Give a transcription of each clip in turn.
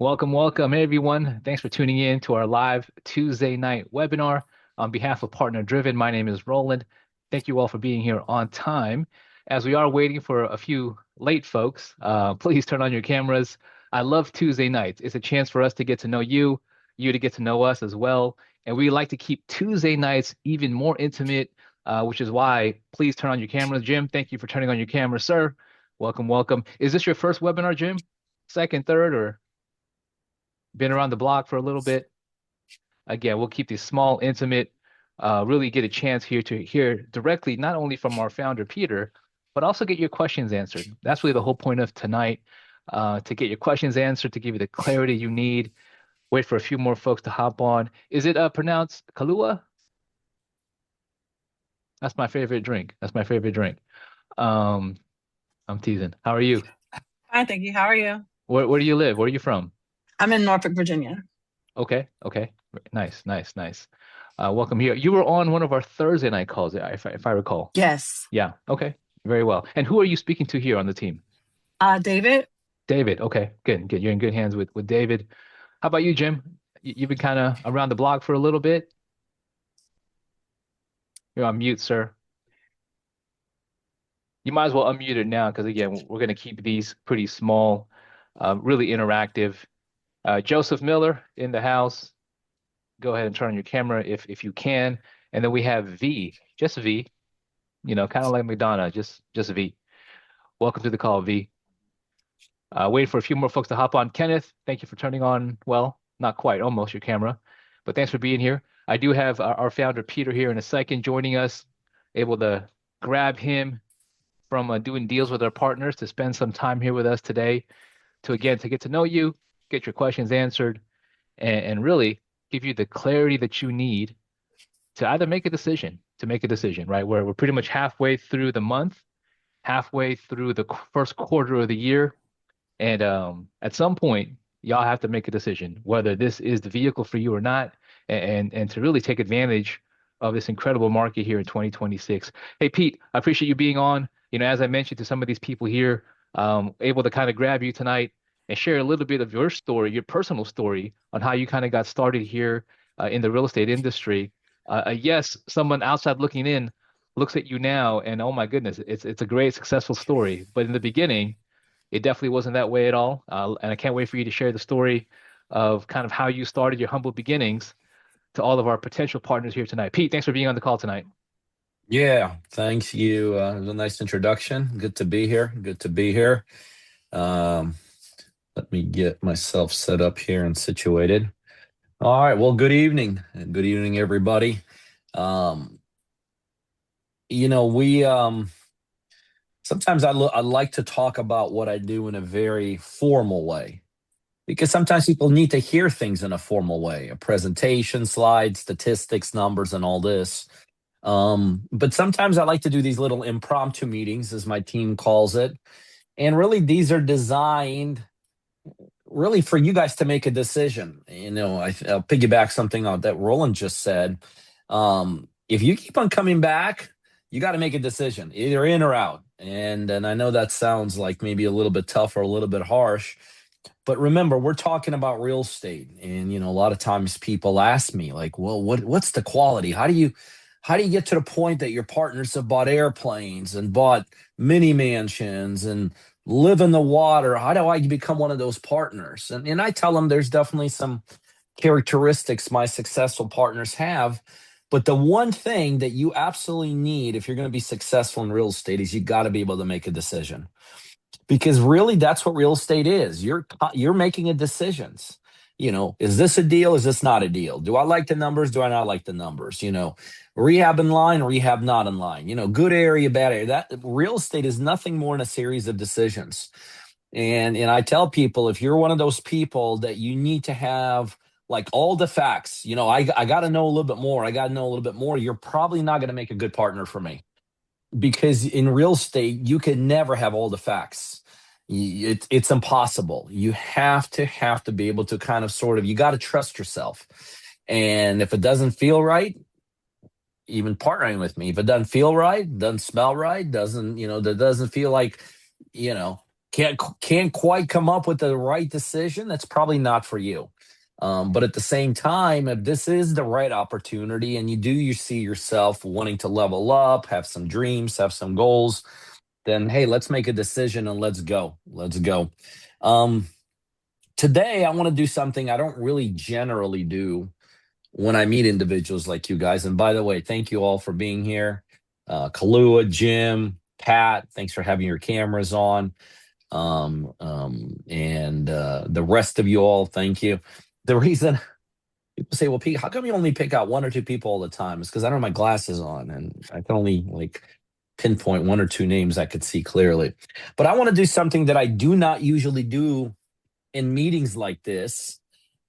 Welcome, everyone. Thanks for tuning in to our live Tuesday night webinar. On behalf of Partner Driven, my name is Roland. Thank you all for being here on time. As we are waiting for a few late folks, please turn on your cameras. I love Tuesday nights. It's a chance for us to get to know you, you to get to know us as well. And we like to keep Tuesday nights even more intimate, which is why please turn on your cameras. Jim, thank you for turning on your camera, sir. Welcome. Is this your first webinar, Jim? Second, third, or been around the block for a little bit? Again, we'll keep these small, intimate, really get a chance here to hear directly, not only from our founder, Peter, but also get your questions answered. That's really the whole point of tonight, to get your questions answered, to give you the clarity you need. Wait for a few more folks to hop on. Is it pronounced Kahlua? That's my favorite drink. Um, I'm teasing. How are you? Fine, thank you. How are you? Where do you live? Where are you from? I'm in Norfolk, Virginia. Okay. Nice. Welcome here. You were on one of our Thursday night calls, if I recall. Yes. Yeah. Okay. Very well. And who are you speaking to here on the team? David. David. Okay. Good. You're in good hands with David. How about you, Jim? You've been kind of around the block for a little bit. You're on mute, sir. You might as well unmute it now because again, we're going to keep these pretty small, really interactive. Joseph Miller in the house. Go ahead and turn on your camera if you can. And then we have V, just V, kind of like Madonna, just V. Welcome to the call, V. Waiting for a few more folks to hop on. Kenneth, thank you for turning on, well, not quite, almost your camera, but thanks for being here. I do have our founder, Peter, here in a second joining us, able to grab him from doing deals with our partners to spend some time here with us today to get to know you, get your questions answered, and really give you the clarity that you need to either make a decision, right? We're pretty much halfway through the month, halfway through the first quarter of the year. And at some point, y'all have to make a decision whether this is the vehicle for you or not, and to really take advantage of this incredible market here in 2026. Hey, Pete, I appreciate you being on. As I mentioned to some of these people here, able to kind of grab you tonight and share a little bit of your story, your personal story on how you kind of got started here in the real estate industry. Yes, someone outside looking in looks at you now and oh my goodness, it's a great successful story. But in the beginning, it definitely wasn't that way at all. And I can't wait for you to share the story of kind of how you started your humble beginnings to all of our potential partners here tonight. Pete, thanks for being on the call tonight. Yeah, thanks you. It was a nice introduction. Good to be here. Let me get myself set up here and situated. All right. Well, good evening. Good evening, everybody. We sometimes I like to talk about what I do in a very formal way because sometimes people need to hear things in a formal way, a presentation, slides, statistics, numbers, and all this. But sometimes I like to do these little impromptu meetings, as my team calls it. And really, these are designed really for you guys to make a decision. I'll piggyback something on that Roland just said. If you keep on coming back, you got to make a decision, either in or out. And I know that sounds like maybe a little bit tough or a little bit harsh. But remember, we're talking about real estate. And, a lot of times people ask me like, well, what's the quality? How do you get to the point that your partners have bought airplanes and bought mini mansions and live in the water? How do I become one of those partners? And I tell them there's definitely some characteristics my successful partners have. But the one thing that you absolutely need if you're going to be successful in real estate is you got to be able to make a decision. Because really, that's what real estate is. You're making a decisions. Is this a deal? Is this not a deal? Do I like the numbers? Do I not like the numbers? Rehab in line, rehab not in line. Good area, bad area. That real estate is nothing more than a series of decisions. And I tell people, if you're one of those people that you need to have like all the facts, I got to know a little bit more. I got to know a little bit more. You're probably not going to make a good partner for me. Because in real estate, you can never have all the facts. It's impossible. You have to be able to kind of you got to trust yourself. And if it doesn't feel right, even partnering with me, if it doesn't feel right, doesn't smell right, that doesn't feel like, can't quite come up with the right decision, that's probably not for you. But at the same time, if this is the right opportunity and you see yourself wanting to level up, have some dreams, have some goals, then hey, let's make a decision and let's go. Let's go. Um, Today, I want to do something I don't really generally do when I meet individuals like you guys. And by the way, thank you all for being here. Kalua, Jim, Pat, thanks for having your cameras on. And the rest of you all, thank you. The reason people say, well, Pete, how come you only pick out one or two people all the time? It's because I don't have my glasses on and I can only like pinpoint one or two names I could see clearly. But I want to do something that I do not usually do in meetings like this.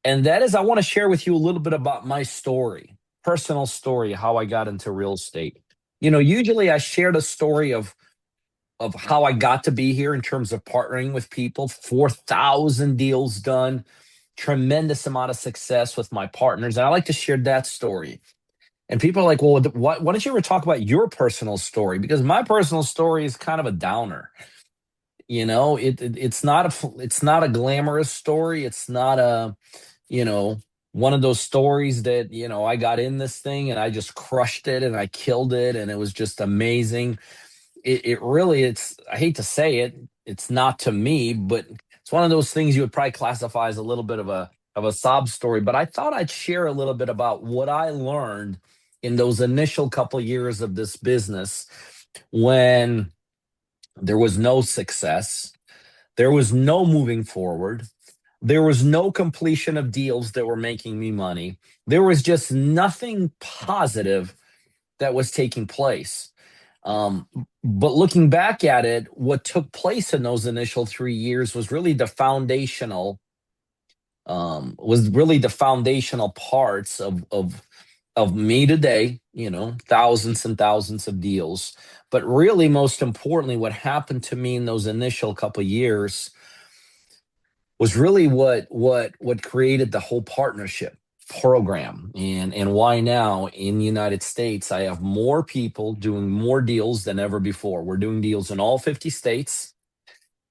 And that is, I want to share with you a little bit about my story, personal story, how I got into real estate. Usually I shared a story of how I got to be here in terms of partnering with people, 4,000 deals done, tremendous amount of success with my partners. And I like to share that story. And people are like, well, why don't you ever talk about your personal story? Because my personal story is kind of a downer. It's not a glamorous story. It's not you know, one of those stories that, I got in this thing and I just crushed it and I killed it and it was just amazing. It really, I hate to say it, it's not to me, but it's one of those things you would probably classify as a little bit of a sob story. But I thought I'd share a little bit about what I learned in those initial couple years of this business when there was no success, there was no moving forward. There was no completion of deals that were making me money. There was just nothing positive that was taking place. But looking back at it, what took place in those initial 3 years was really the foundational parts of me today. Thousands and thousands of deals. But really, most importantly, what happened to me in those initial couple years was really what created the whole partnership program and why now in the United States I have more people doing more deals than ever before. We're doing deals in all 50 states.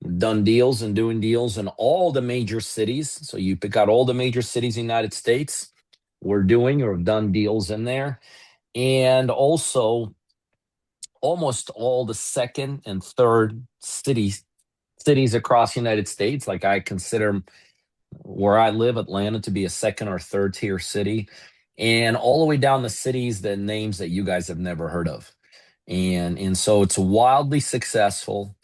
We've done deals and doing deals in all the major cities. So you pick out all the major cities in the United States. We're doing or have done deals in there. And also almost all the second and third cities across the United States. Like I consider where I live, Atlanta, to be a second or third tier city, and all the way down the cities, the names that you guys have never heard of. And so it's wildly successful.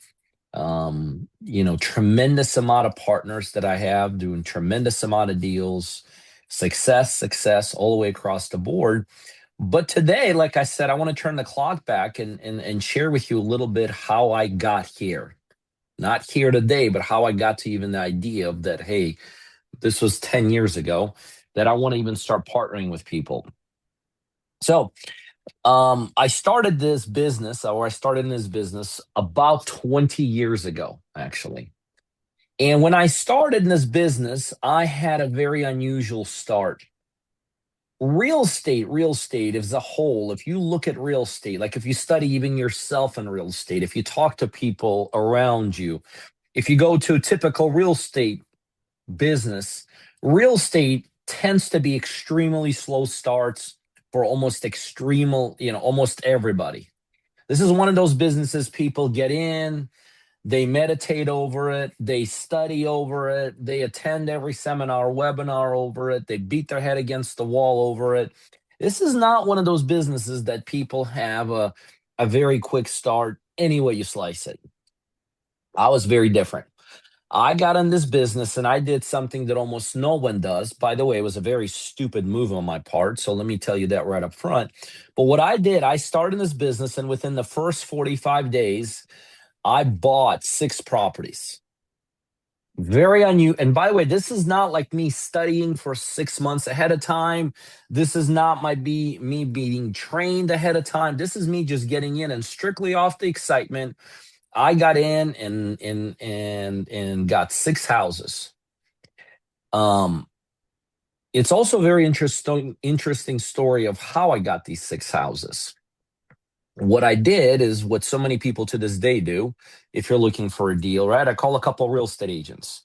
Tremendous amount of partners that I have doing tremendous amount of deals, success all the way across the board. But today, like I said, I want to turn the clock back and share with you a little bit how I got here. Not here today, but how I got to even the idea of that, hey, this was 10 years ago, that I want to even start partnering with people. So I started in this business about 20 years ago, actually. And when I started in this business, I had a very unusual start. Real estate as a whole, if you look at real estate, like if you study even yourself in real estate, if you talk to people around you, if you go to a typical real estate business, real estate tends to be extremely slow starts for almost everybody. This is one of those businesses people get in, they meditate over it, they study over it, they attend every seminar, webinar over it, they beat their head against the wall over it. This is not one of those businesses that people have a very quick start any way you slice it. I was very different. I got in this business and I did something that almost no one does. By the way, it was a very stupid move on my part. So let me tell you that right up front. But what I did, I started in this business and within the first 45 days, I bought 6 properties. Very unusual. And by the way, this is not like me studying for 6 months ahead of time. This is not me being trained ahead of time. This is me just getting in and strictly off the excitement. I got in and got 6 houses. It's also a very interesting story of how I got these 6 houses. what I did is what so many people to this day do. If you're looking for a deal, right? I call a couple of real estate agents.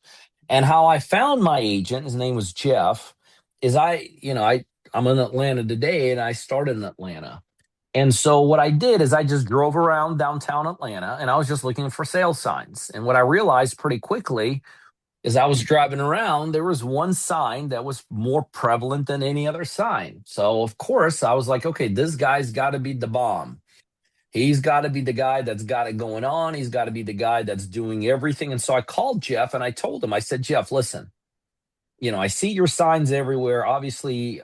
And how I found my agent, his name was Jeff, is I'm in Atlanta today and I started in Atlanta. And so what I did is I just drove around downtown Atlanta and I was just looking for sale signs. And what I realized pretty quickly is I was driving around, there was one sign that was more prevalent than any other sign. So of course I was like, okay, this guy's got to be the bomb. He's got to be the guy that's got it going on. He's got to be the guy that's doing everything. And so I called Jeff and I told him, I said, Jeff, listen, I see your signs everywhere. Obviously,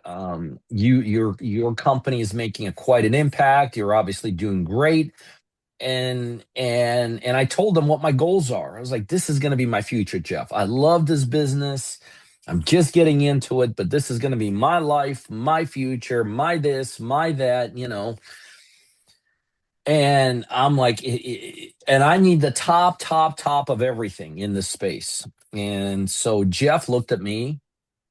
your company is making quite an impact. You're obviously doing great. And I told him what my goals are. I was like, this is going to be my future, Jeff. I love this business. I'm just getting into it, but this is going to be my life, my future, my this, my that. And I'm like, and I need the top of everything in this space. And so Jeff looked at me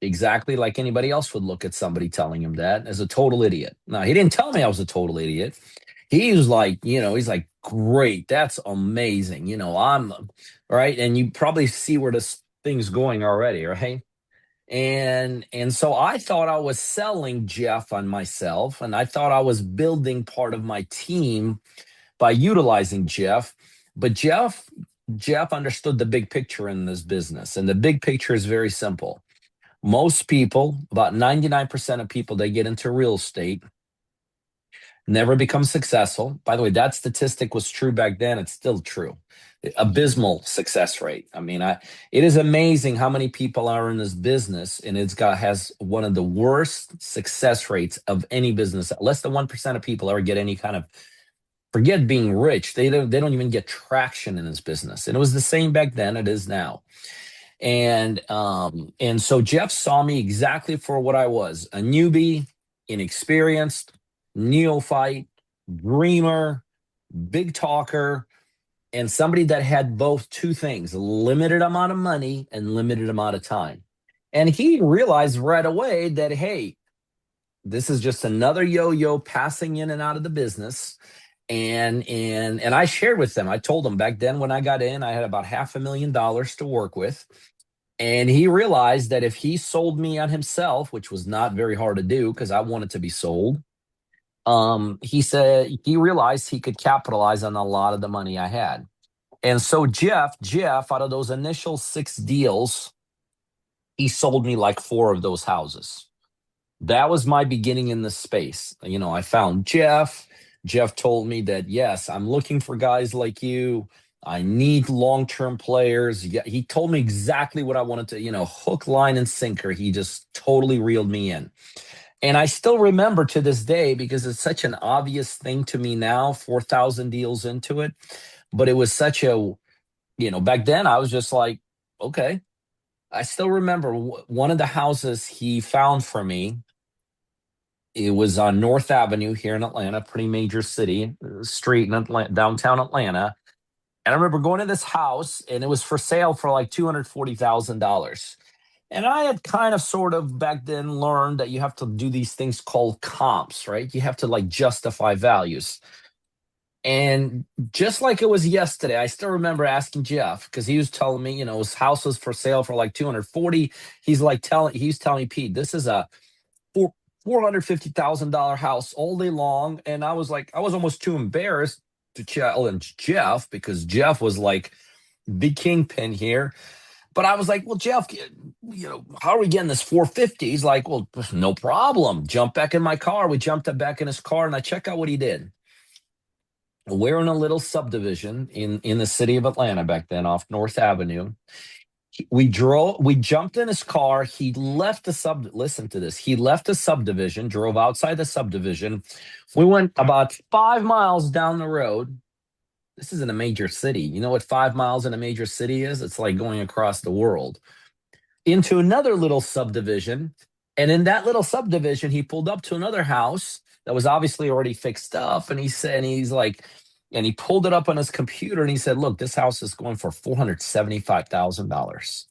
exactly like anybody else would look at somebody telling him that, as a total idiot. Now, he didn't tell me I was a total idiot. He was like, he's like, great, that's amazing. I'm right. And you probably see where this thing's going already, right? And so I thought I was selling Jeff on myself, and I thought I was building part of my team by utilizing Jeff. But Jeff understood the big picture in this business. And the big picture is very simple. Most people, about 99% of people that get into real estate, never become successful. By the way, that statistic was true back then. It's still true. Abysmal success rate. I mean, it is amazing how many people are in this business, and has one of the worst success rates of any business. Less than 1% of people ever get any kind of, forget being rich. They don't even get traction in this business. And it was the same back then. It is now. And so Jeff saw me exactly for what I was: a newbie, inexperienced, neophyte, dreamer, big talker, and somebody that had both two things: limited amount of money and limited amount of time. And he realized right away that, hey, this is just another yo-yo passing in and out of the business. And I shared with them. I told them back then when I got in, I had about $500,000 to work with. And he realized that if he sold me on himself, which was not very hard to do because I wanted to be sold, he said he realized he could capitalize on a lot of the money I had. And so Jeff, out of those initial 6 deals, he sold me like 4 of those houses. That was my beginning in this space. I found Jeff. Jeff told me that, yes, I'm looking for guys like you. I need long-term players. Yeah, he told me exactly what I wanted to, hook, line, and sinker. He just totally reeled me in. And I still remember to this day, because it's such an obvious thing to me now, 4,000 deals into it. But it was such a, back then I was just like, okay. I still remember one of the houses he found for me. It was on North Avenue here in Atlanta, pretty major street in Atlanta, downtown Atlanta. And I remember going to this house, and it was for sale for like $240,000. And I had kind of sort of back then learned that you have to do these things called comps, right? You have to like justify values. And just like it was yesterday, I still remember asking Jeff, because he was telling me, his house was for sale for like 240. He's telling me, Pete, this is a $450,000 house all day long. And I was almost too embarrassed to challenge Jeff, because Jeff was like the kingpin here. But I was like, well, Jeff, how are we getting this 450? He's like, well, no problem. Jump back in my car. We jumped back in his car, and I check out what he did. We're in a little subdivision in the city of Atlanta back then, off North Avenue. We jumped in his car. He left listen to this. He left the subdivision, drove outside the subdivision. We went about 5 miles down the road. This is in a major city. You know what 5 miles in a major city is? It's like going across the world. Into another little subdivision. And in that little subdivision, he pulled up to another house that was obviously already fixed up. And he pulled it up on his computer, and he said, look, this house is going for $475,000.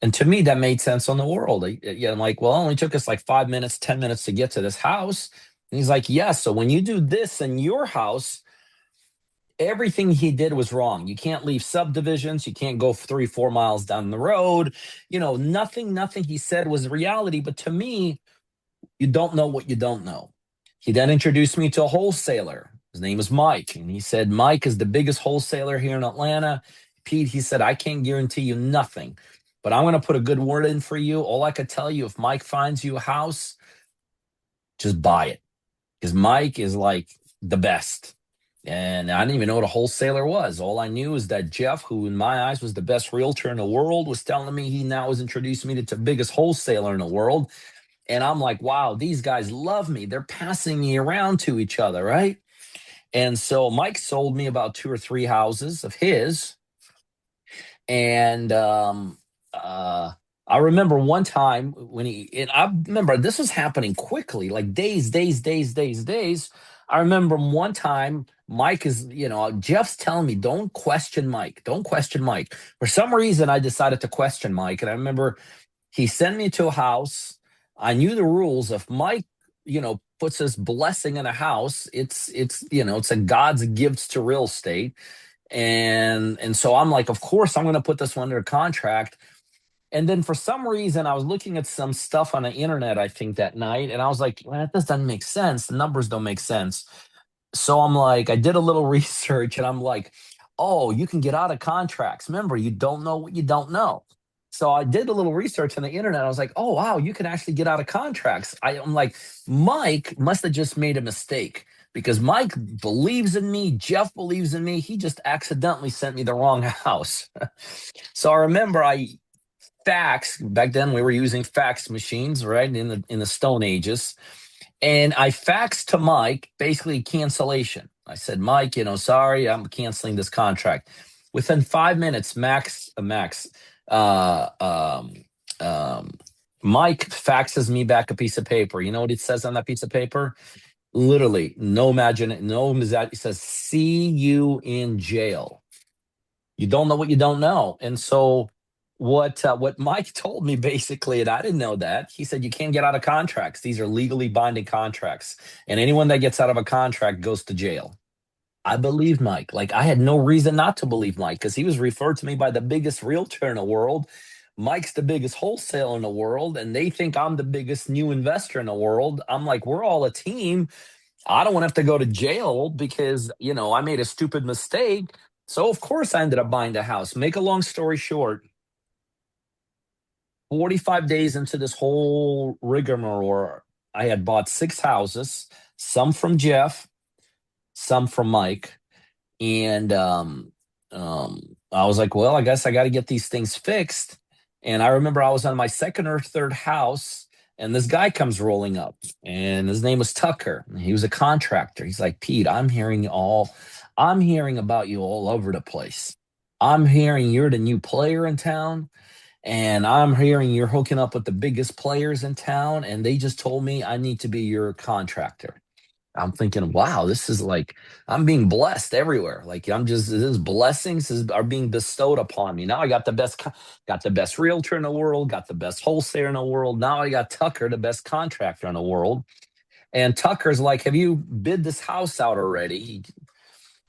And to me, that made sense on the world. I'm like, well, it only took us like 5 minutes, 10 minutes to get to this house. And he's like, yeah, so when you do this in your house, everything he did was wrong. You can't leave subdivisions. You can't go 3, 4 miles down the road. Nothing he said was reality. But to me, you don't know what you don't know. He then introduced me to a wholesaler. His name is Mike. And he said, Mike is the biggest wholesaler here in Atlanta. Pete, he said, I can't guarantee you nothing, but I'm going to put a good word in for you. All I could tell you, if Mike finds you a house, just buy it, because Mike is like the best. And I didn't even know what a wholesaler was. All I knew is that Jeff, who in my eyes was the best realtor in the world, was telling me he now has introduced me to the biggest wholesaler in the world. And I'm like, wow, these guys love me. They're passing me around to each other, right? And so Mike sold me about 2 or 3 houses of his. And I remember one time and I remember this was happening quickly, like days, days, days, days, days. I remember one time Mike is, Jeff's telling me, don't question Mike. Don't question Mike. For some reason, I decided to question Mike. And I remember he sent me to a house. I knew the rules. If Mike, puts his blessing in a house, it's a God's gift to real estate. And so I'm like, of course I'm going to put this one under contract. And then for some reason I was looking at some stuff on the internet, I think that night, and I was like, well, that doesn't make sense. The numbers don't make sense. So I'm like, I did a little research, and I'm like, oh, you can get out of contracts. Remember, you don't know what you don't know. So I did a little research on the internet. I was like, oh, wow, you can actually get out of contracts. I'm like, Mike must have just made a mistake, because Mike believes in me. Jeff believes in me. He just accidentally sent me the wrong house. So I remember I fax back then. We were using fax machines, right, in the Stone Ages. And I faxed to Mike basically cancellation. I said, Mike, sorry, I'm canceling this contract. Within 5 minutes, uh, um, um, Mike faxes me back a piece of paper. You know what it says on that piece of paper? Literally, no imagine, no, it says, see you in jail. You don't know what you don't know. And so what Mike told me basically, and I didn't know that, he said you can't get out of contracts. These are legally binding contracts, and anyone that gets out of a contract goes to jail. I believed Mike. Like, I had no reason not to believe Mike, because he was referred to me by the biggest realtor in the world. Mike's the biggest wholesaler in the world, and they think I'm the biggest new investor in the world. I'm like, we're all a team. I don't want to have to go to jail because, I made a stupid mistake. So, of course, I ended up buying the house. Make a long story short, 45 days into this whole rigmarole, I had bought 6 houses, some from Jeff, some from Mike. And I was like, well, I guess I got to get these things fixed. And I remember I was on my second or third house, and this guy comes rolling up, and his name was Tucker. He was a contractor. He's like, Pete, I'm hearing about you all over the place. I'm hearing you're the new player in town, and I'm hearing you're hooking up with the biggest players in town, and they just told me I need to be your contractor. I'm thinking, wow, this is like, I'm being blessed everywhere. Like, this blessings are being bestowed upon me. Now I got the best realtor in the world, got the best wholesaler in the world. Now I got Tucker, the best contractor in the world. And Tucker's like, have you bid this house out already?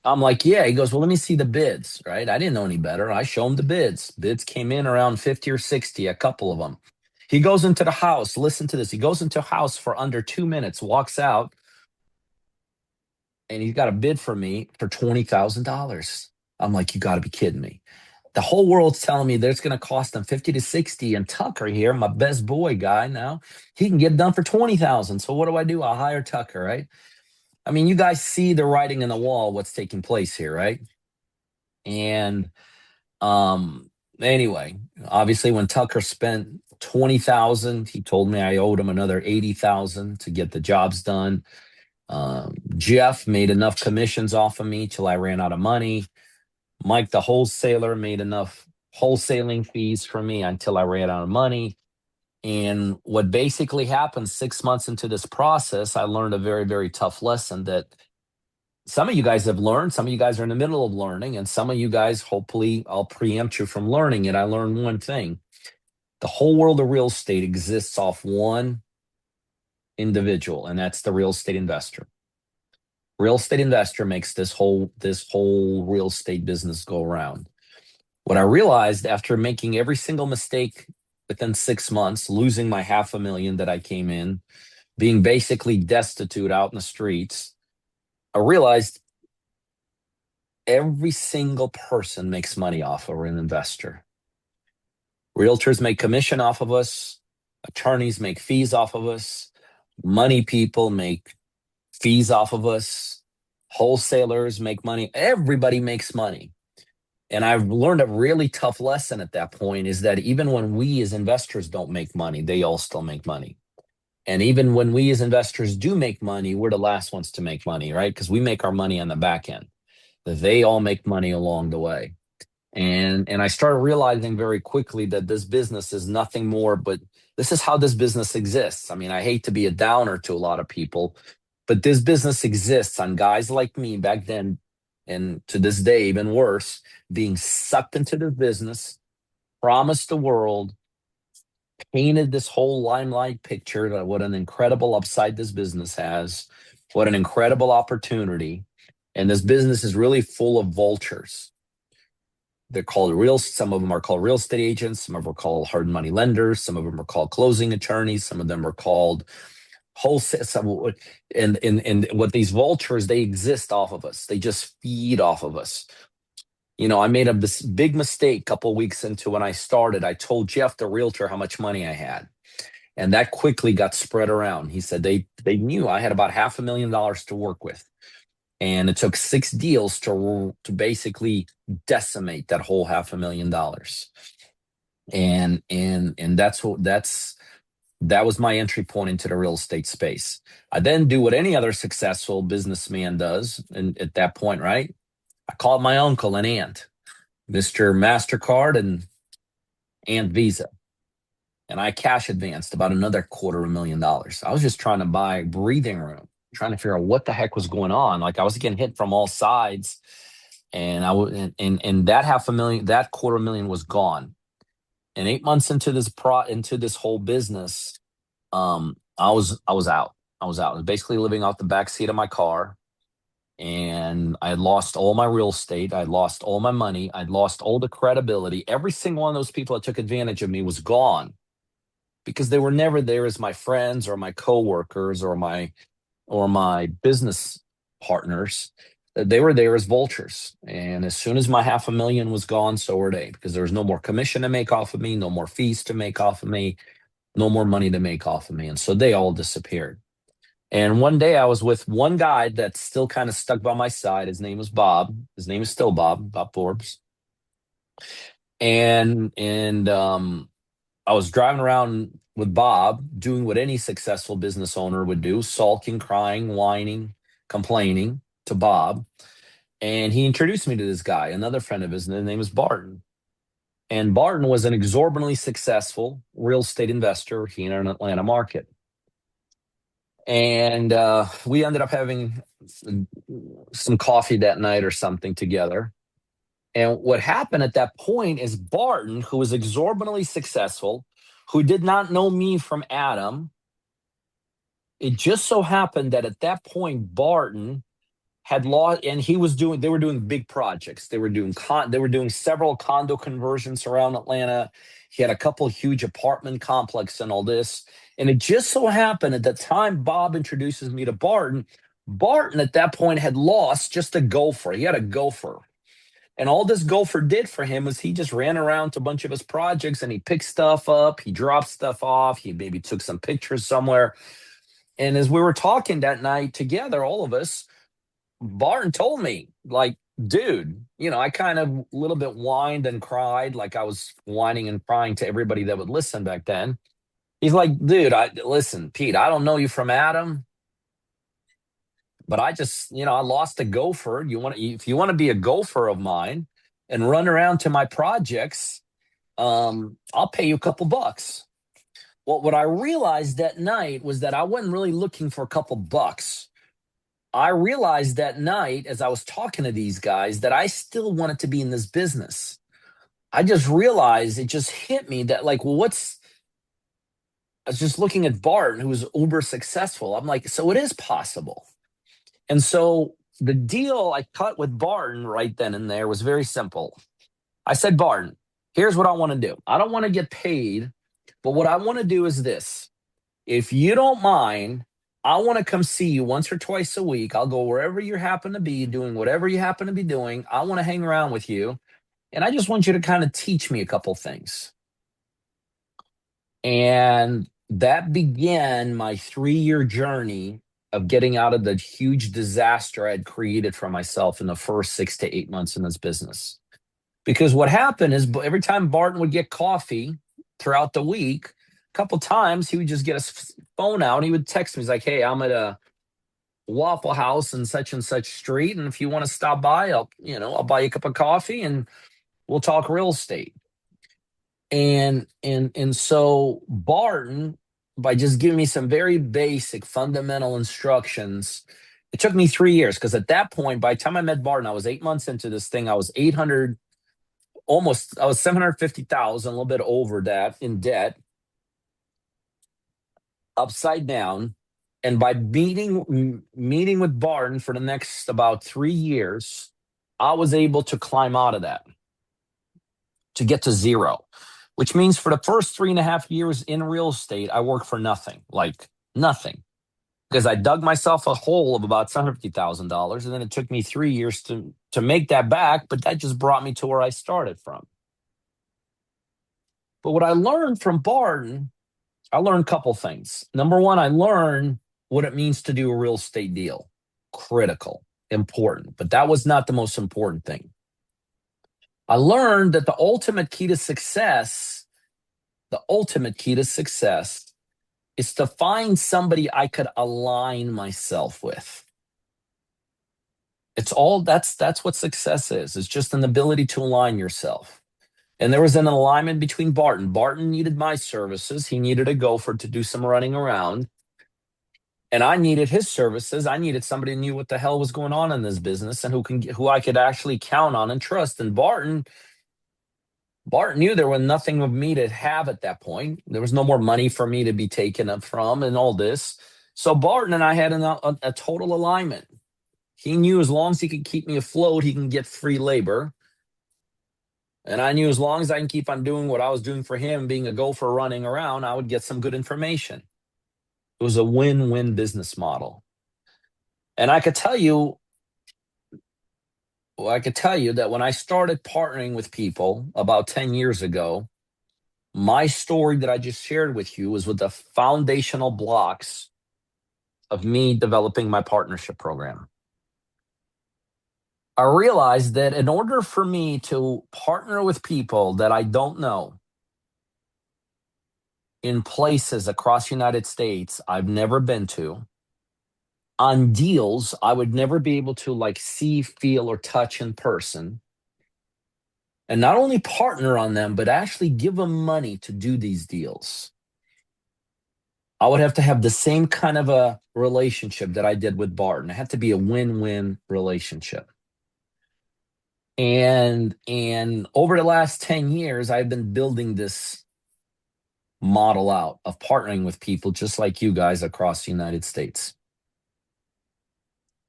I'm like, yeah. He goes, well, let me see the bids, right? I didn't know any better. I show him the bids. Bids came in around 50 or 60, a couple of them. He goes into the house. Listen to this. He goes into a house for under 2 minutes, walks out, and he's got a bid for me for $20,000. I'm like, you got to be kidding me. The whole world's telling me there's going to cost them 50 to 60. And Tucker here, my best boy guy now, he can get it done for 20,000. So what do? I'll hire Tucker, right? I mean, you guys see the writing in the wall, what's taking place here, right? And anyway, obviously when Tucker spent 20,000, he told me I owed him another 80,000 to get the jobs done. Jeff made enough commissions off of me till I ran out of money. Mike, the wholesaler, made enough wholesaling fees for me until I ran out of money. And what basically happened 6 months into this process, I learned a very, very tough lesson that some of you guys have learned, some of you guys are in the middle of learning, and some of you guys, hopefully, I'll preempt you from learning it. I learned one thing: the whole world of real estate exists off one individual, and that's the real estate investor. Real estate investor makes this whole real estate business go around. What I realized after making every single mistake within 6 months, losing my $500,000 that I came in, being basically destitute out in the streets, I realized every single person makes money off of an investor. Realtors make commission off of us. Attorneys make fees off of us. Money people make fees off of us. Wholesalers make money. Everybody makes money. And I've learned a really tough lesson at that point is that even when we as investors don't make money, they all still make money. And even when we as investors do make money, we're the last ones to make money, right? Because we make our money on the back end. They all make money along the way. And I started realizing very quickly that this business is nothing more but this is how this business exists. I mean, I hate to be a downer to a lot of people, but this business exists on guys like me back then, and to this day, even worse, being sucked into the business, promised the world, painted this whole limelight picture that what an incredible upside this business has, what an incredible opportunity. And this business is really full of vultures. They're called some of them are called real estate agents, some of them are called hard money lenders, some of them are called closing attorneys, some of them are called wholesale. And what these vultures, they exist off of us. They just feed off of us. You know, I made this big mistake a couple of weeks into when I started. I told Jeff, the realtor, how much money I had. And that quickly got spread around. He said they knew I had about $500,000 to work with. And it took 6 deals to basically decimate that whole $500,000. And that was my entry point into the real estate space. I then do what any other successful businessman does, and at that point, right? I called my uncle and aunt, Mr. MasterCard and Aunt Visa. And I cash advanced about another $250,000. I was just trying to buy breathing room, trying to figure out what the heck was going on. Like I was getting hit from all sides, and and that $500,000, that $250,000 was gone. And 8 months into this whole business, I was out. I was basically living out the back seat of my car, and I had lost all my real estate. I lost all my money. I'd lost all the credibility. Every single one of those people that took advantage of me was gone, because they were never there as my friends or my coworkers or my business partners. They were there as vultures. And as soon as my $500,000 was gone, so were they, because there was no more commission to make off of me, no more fees to make off of me, no more money to make off of me. And so they all disappeared. And one day I was with one guy that's still kind of stuck by my side. His name was Bob. His name is still Bob Forbes. And I was driving around with Bob, doing what any successful business owner would do, sulking, crying, whining, complaining to Bob. And he introduced me to this guy, another friend of his, and his name is Barton. And Barton was an exorbitantly successful real estate investor here in the Atlanta market. And we ended up having some coffee that night or something together. And what happened at that point is Barton, who was exorbitantly successful, who did not know me from Adam, it just so happened that at that point, Barton had lost, and they were doing big projects. They were doing several condo conversions around Atlanta. He had a couple huge apartment complexes and all this. And it just so happened at the time Bob introduces me to Barton at that point had lost just a gopher. He had a gopher. And all this gopher did for him was he just ran around to a bunch of his projects and he picked stuff up. He dropped stuff off. He maybe took some pictures somewhere. And as we were talking that night together, all of us, Barton told me, like, dude, I kind of a little bit whined and cried, like I was whining and crying to everybody that would listen back then. He's like, dude, listen, Pete, I don't know you from Adam, but I just, I lost a gopher. If you want to be a gopher of mine and run around to my projects, I'll pay you a couple bucks. Well, what I realized that night was that I wasn't really looking for a couple bucks. I realized that night as I was talking to these guys that I still wanted to be in this business. I just realized, it just hit me that, like, well, I was just looking at Barton, who was uber successful. I'm like, so it is possible. And so the deal I cut with Barton right then and there was very simple. I said, Barton, here's what I want to do. I don't want to get paid, but what I want to do is this. If you don't mind, I want to come see you once or twice a week. I'll go wherever you happen to be, doing whatever you happen to be doing. I want to hang around with you. And I just want you to kind of teach me a couple things. And that began my 3-year journey of getting out of the huge disaster I had created for myself in the first 6 to 8 months in this business. Because what happened is every time Barton would get coffee throughout the week, a couple times he would just get his phone out and he would text me. He's like, hey, I'm at a Waffle House in such and such street. And if you want to stop by, I'll buy you a cup of coffee and we'll talk real estate. And so Barton, by just giving me some very basic fundamental instructions, it took me 3 years because at that point, by the time I met Barton, I was 8 months into this thing. I was 750,000, a little bit over that in debt, upside down. And by meeting with Barton for the next about 3 years, I was able to climb out of that to get to zero, which means for the first 3.5 years in real estate, I worked for nothing, like nothing, because I dug myself a hole of about $750,000. And then it took me 3 years to make that back. But that just brought me to where I started from. But what I learned from Barton, I learned a couple things. Number one, I learned what it means to do a real estate deal. Critical, important. But that was not the most important thing. I learned that the ultimate key to success is to find somebody I could align myself with. It's all that's what success is. It's just an ability to align yourself. And there was an alignment between Barton. Barton needed my services. He needed a gopher to do some running around. And I needed his services. I needed somebody who knew what the hell was going on in this business and who I could actually count on and trust. And Barton knew there was nothing of me to have at that point. There was no more money for me to be taken up from and all this. So Barton and I had a total alignment. He knew as long as he could keep me afloat, he can get free labor. And I knew as long as I can keep on doing what I was doing for him, being a gopher running around, I would get some good information. It was a win-win business model. And I could tell you that when I started partnering with people about 10 years ago, my story that I just shared with you was with the foundational blocks of me developing my partnership program. I realized that in order for me to partner with people that I don't know in places across the United States I've never been to, on deals I would never be able to see, feel, or touch in person, and not only partner on them, but actually give them money to do these deals, I would have to have the same kind of a relationship that I did with Barton. It had to be a win-win relationship. And over the last 10 years, I've been building this model out of partnering with people just like you guys across the United States.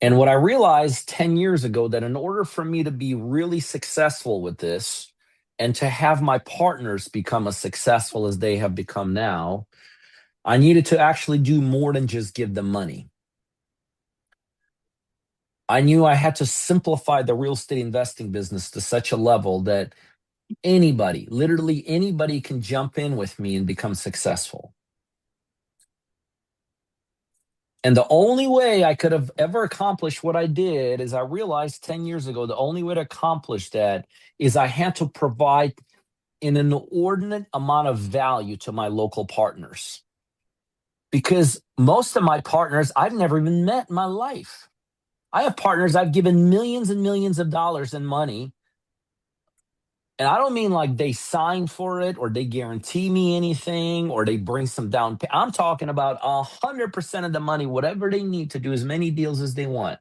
And what I realized 10 years ago, that in order for me to be really successful with this and to have my partners become as successful as they have become now, I needed to actually do more than just give them money. I knew I had to simplify the real estate investing business to such a level that anybody, literally anybody, can jump in with me and become successful. And the only way I could have ever accomplished what I did is I realized 10 years ago, the only way to accomplish that is I had to provide an inordinate amount of value to my local partners. Because most of my partners I've never even met in my life. I have partners I've given millions and millions of dollars in money. And I don't mean like they sign for it or they guarantee me anything or they bring some down payment. I'm talking about 100% of the money, whatever they need to do as many deals as they want.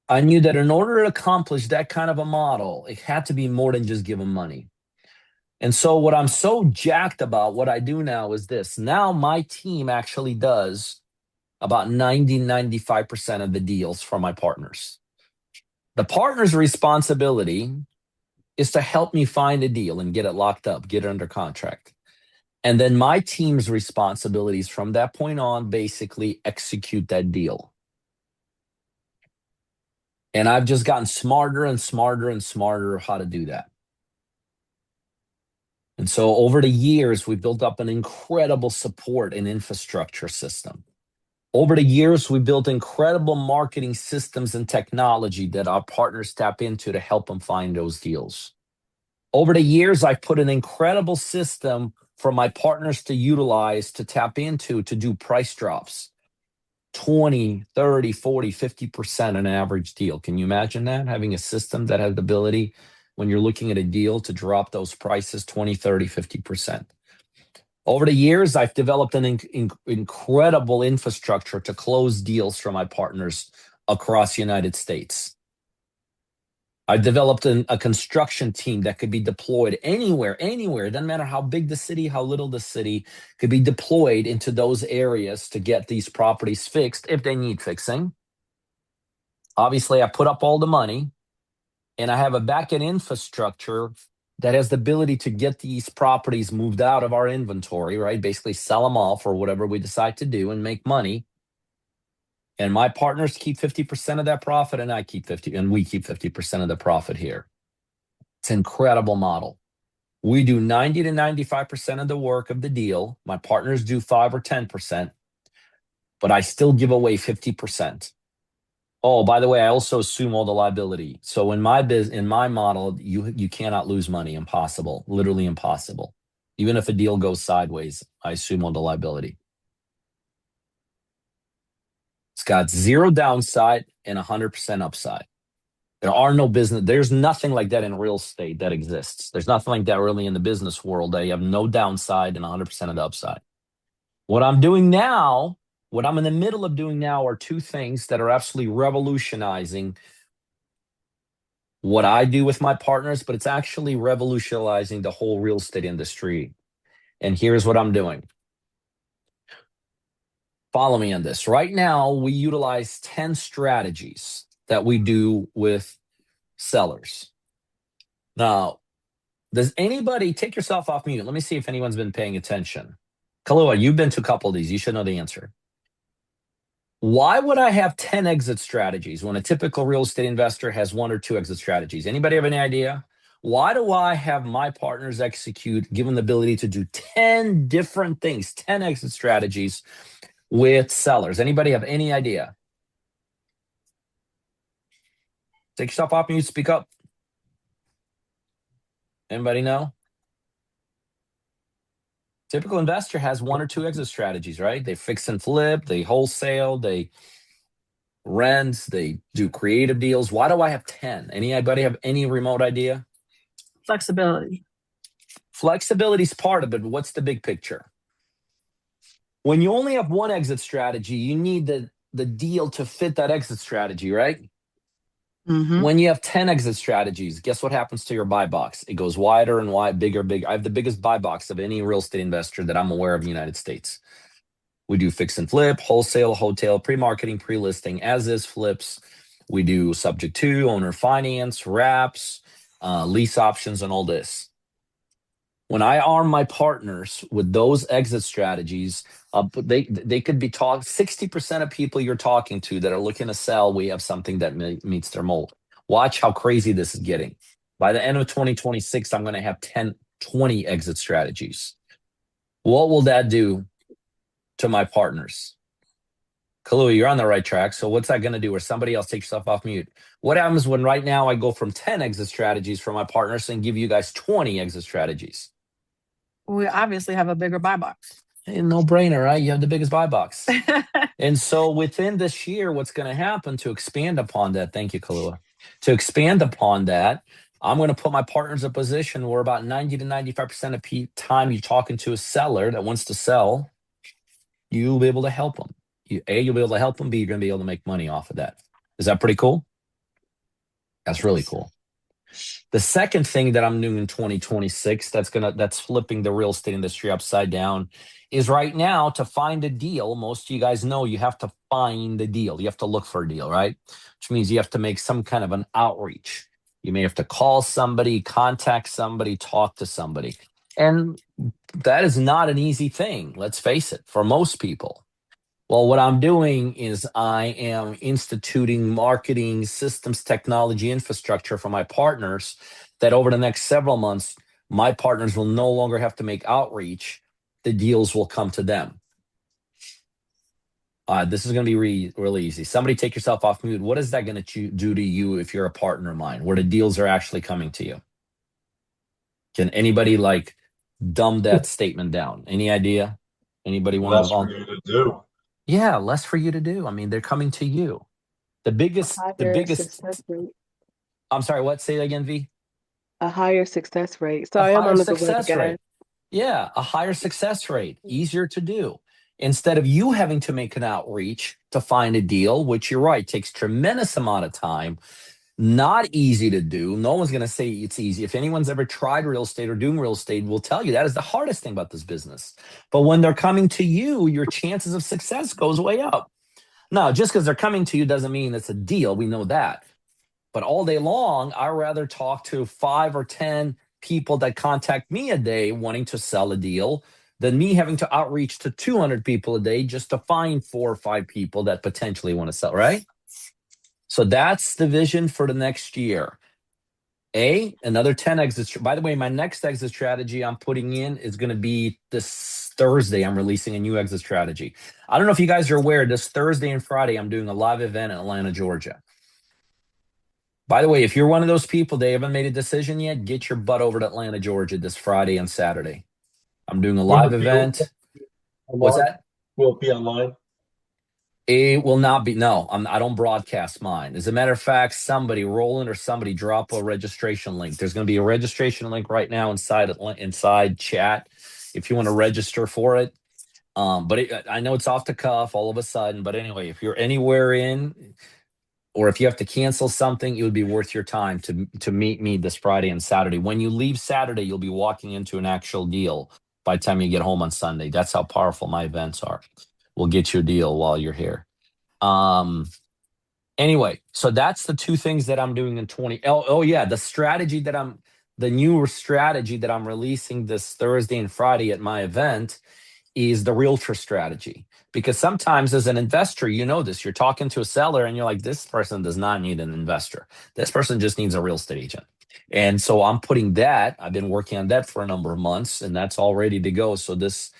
I knew that in order to accomplish that kind of a model, it had to be more than just give them money. And so what I'm so jacked about what I do now is this. Now my team actually does about 95% of the deals for my partners. The partner's responsibility is to help me find a deal and get it locked up, get it under contract. And then my team's responsibilities from that point on basically execute that deal. And I've just gotten smarter and smarter and smarter how to do that. And so over the years, we've built up an incredible support and infrastructure system. Over the years, we built incredible marketing systems and technology that our partners tap into to help them find those deals. Over the years, I've put an incredible system for my partners to utilize, to tap into, to do price drops. 20, 30, 40, 50% an average deal. Can you imagine that? Having a system that has the ability, when you're looking at a deal, to drop those prices 20, 30, 50%. Over the years, I've developed an incredible infrastructure to close deals for my partners across the United States. I've developed a construction team that could be deployed anywhere. It doesn't matter how big the city, how little the city, could be deployed into those areas to get these properties fixed if they need fixing. Obviously, I put up all the money, and I have a back-end infrastructure that has the ability to get these properties moved out of our inventory, right? Basically sell them off or whatever we decide to do and make money. And my partners keep 50% of that profit, and we keep 50% of the profit here. It's an incredible model. We do 90 to 95% of the work of the deal. My partners do 5 or 10%, but I still give away 50%. Oh, by the way, I also assume all the liability. So in my model, you cannot lose money. Impossible. Literally impossible. Even if a deal goes sideways, I assume all the liability. It's got 0 downside and 100% upside. There's nothing like that in real estate that exists. There's nothing like that really in the business world. That you have no downside and 100% of the upside. What I'm in the middle of doing now are 2 things that are absolutely revolutionizing what I do with my partners, but it's actually revolutionizing the whole real estate industry. And here's what I'm doing. Follow me on this. Right now, we utilize 10 strategies that we do with sellers. Now, does anybody take yourself off mute? Let me see if anyone's been paying attention. Kalua, you've been to a couple of these. You should know the answer. Why would I have 10 exit strategies when a typical real estate investor has 1 or 2 exit strategies? Anybody have any idea? Why do I have my partners given the ability to do 10 different things, 10 exit strategies with sellers? Anybody have any idea? Take yourself off mute, speak up. Anybody know? Typical investor has 1 or 2 exit strategies, right? They fix and flip, they wholesale, they rent, they do creative deals. Why do I have 10? Anybody have any remote idea? Flexibility. Flexibility is part of it, but what's the big picture? When you only have 1 exit strategy, you need the deal to fit that exit strategy, right? Mm-hmm. When you have 10 exit strategies, guess what happens to your buy box? It goes wider and wide, bigger. I have the biggest buy box of any real estate investor that I'm aware of in the United States. We do fix and flip, wholesale, hotel, pre-marketing, pre-listing, as-is flips. We do subject to, owner finance, wraps, lease options, and all this. When I arm my partners with those exit strategies, they could be 60% of people you're talking to that are looking to sell, we have something that meets their mold. Watch how crazy this is getting. By the end of 2026, I'm going to have 20 exit strategies. What will that do to my partners? Kalua, you're on the right track. So what's that going to do? Or somebody else, take yourself off mute. What happens when right now I go from 10 exit strategies for my partners and give you guys 20 exit strategies? We obviously have a bigger buy box. No brainer, right? You have the biggest buy box. And so within this year, what's going to happen to expand upon that? Thank you, Kalua. To expand upon that, I'm going to put my partners in a position where about 90 to 95% of time you're talking to a seller that wants to sell, you'll be able to help them. You'll be able to help them. B, you're going to be able to make money off of that. Is that pretty cool? That's really cool. The second thing that I'm doing in 2026 that's flipping the real estate industry upside down is right now to find a deal. Most of you guys know you have to find a deal. You have to look for a deal, right? Which means you have to make some kind of an outreach. You may have to call somebody, contact somebody, talk to somebody. And that is not an easy thing, let's face it, for most people. Well, what I'm doing is I am instituting marketing systems, technology, infrastructure for my partners that over the next several months, my partners will no longer have to make outreach. The deals will come to them. This is going to be really easy. Somebody take yourself off mute. What is that going to do to you if you're a partner of mine, where the deals are actually coming to you? Can anybody like dumb that statement down? Any idea? Anybody want Less to for you to do. Yeah, less for you to do. I mean, they're coming to you. The Higher biggest, success rate. I'm sorry, what? Say that again, V? A higher success rate. A Sorry, I'm higher on the way, success guys. rate. Yeah, a higher success rate, easier to do. Instead of you having to make an outreach to find a deal, which you're right, takes tremendous amount of time, not easy to do. No one's going to say it's easy. If anyone's ever tried real estate or doing real estate, will tell you that is the hardest thing about this business. But when they're coming to you, your chances of success goes way up. Now, just because they're coming to you doesn't mean it's a deal. We know that. But all day long, I'd rather talk to 5 or 10 people that contact me a day wanting to sell a deal than me having to outreach to 200 people a day just to find 4 or 5 people that potentially want to sell, right? So that's the vision for the next year. Another 10 exits. By the way, my next exit strategy I'm putting in is going to be this Thursday. I'm releasing a new exit strategy. I don't know if you guys are aware, this Thursday and Friday, I'm doing a live event in Atlanta, Georgia. By the way, if you're one of those people, they haven't made a decision yet, get your butt over to Atlanta, Georgia this Friday and Saturday. I'm doing a live event. What's that? Will it be online? It will not be. No, I don't broadcast mine. As a matter of fact, somebody, Roland or somebody, drop a registration link. There's going to be a registration link right now inside chat if you want to register for it. But I know it's off the cuff all of a sudden. But anyway, if you're anywhere in, or if you have to cancel something, it would be worth your time to meet me this Friday and Saturday. When you leave Saturday, you'll be walking into an actual deal by the time you get home on Sunday. That's how powerful my events are. We'll get you a deal while you're here. Anyway, so that's the two things that I'm doing in 20. Oh yeah, the newer strategy that I'm releasing this Thursday and Friday at my event is the realtor strategy. Because sometimes as an investor, you know this, you're talking to a seller and you're like, this person does not need an investor. This person just needs a real estate agent. And so I'm putting that, I've been working on that for a number of months and that's all ready to go. So this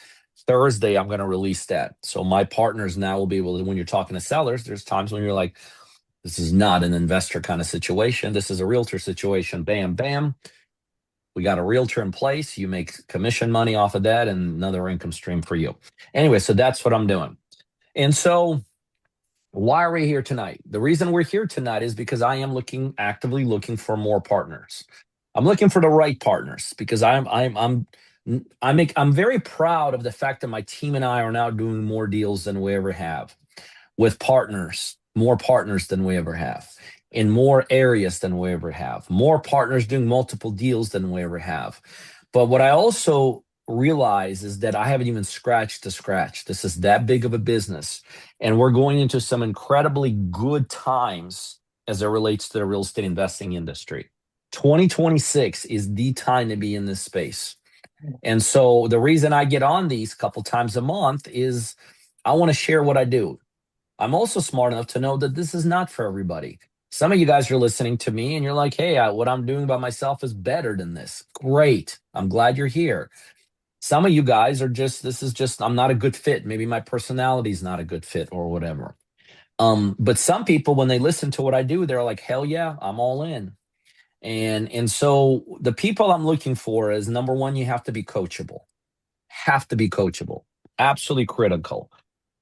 Thursday, I'm going to release that. So my partners now will be able to, when you're talking to sellers, there's times when you're like, this is not an investor kind of situation. This is a realtor situation. Bam, bam. We got a realtor in place. You make commission money off of that and another income stream for you. Anyway, so that's what I'm doing. And so why are we here tonight? The reason we're here tonight is because I am actively looking for more partners. I'm looking for the right partners because I'm very proud of the fact that my team and I are now doing more deals than we ever have with partners, more partners than we ever have, in more areas than we ever have, more partners doing multiple deals than we ever have. But what I also realize is that I haven't even scratched the scratch. This is that big of a business. And we're going into some incredibly good times as it relates to the real estate investing industry. 2026 is the time to be in this space. And so the reason I get on these a couple times a month is I want to share what I do. I'm also smart enough to know that this is not for everybody. Some of you guys are listening to me and you're like, hey, what I'm doing by myself is better than this. Great. I'm glad you're here. Some of you guys are I'm not a good fit. Maybe my personality is not a good fit or whatever. But some people, when they listen to what I do, they're like, hell yeah, I'm all in. And so the people I'm looking for is, number one, you have to be coachable. Have to be coachable. Absolutely critical.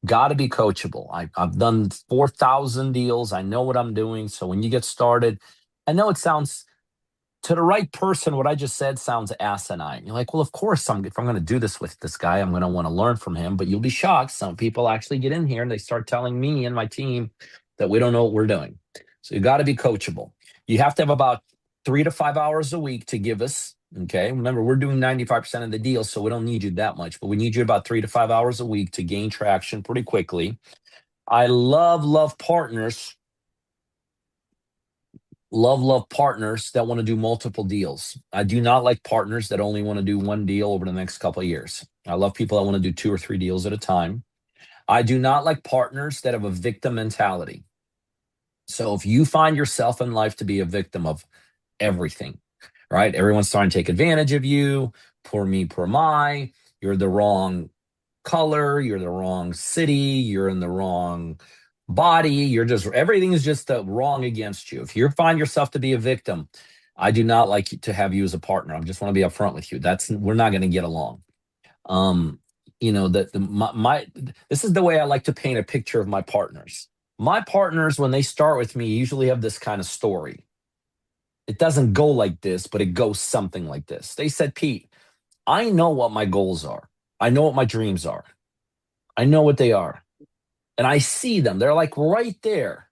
Got to be coachable. I've done 4,000 deals. I know what I'm doing. So when you get started, I know it sounds, to the right person, what I just said sounds asinine. You're like, well, of course, if I'm going to do this with this guy, I'm going to want to learn from him. But you'll be shocked. Some people actually get in here and they start telling me and my team that we don't know what we're doing. So you got to be coachable. You have to have about 3 to 5 hours a week to give us. Okay. Remember, we're doing 95% of the deals, so we don't need you that much, but we need you about 3 to 5 hours a week to gain traction pretty quickly. I love partners. Love partners that want to do multiple deals. I do not like partners that only want to do one deal over the next couple of years. I love people that want to do 2 or 3 deals at a time. I do not like partners that have a victim mentality. So if you find yourself in life to be a victim of everything, right? Everyone's trying to take advantage of you. Poor me, poor my. You're the wrong color. You're the wrong city. You're in the wrong body. You're just, everything is just wrong against you. If you find yourself to be a victim, I do not like to have you as a partner. I just want to be upfront with you. We're not going to get along. This is the way I like to paint a picture of my partners. My partners, when they start with me, usually have this kind of story. It doesn't go like this, but it goes something like this. They said, Pete, I know what my goals are. I know what my dreams are. I know what they are. And I see them. They're like right there.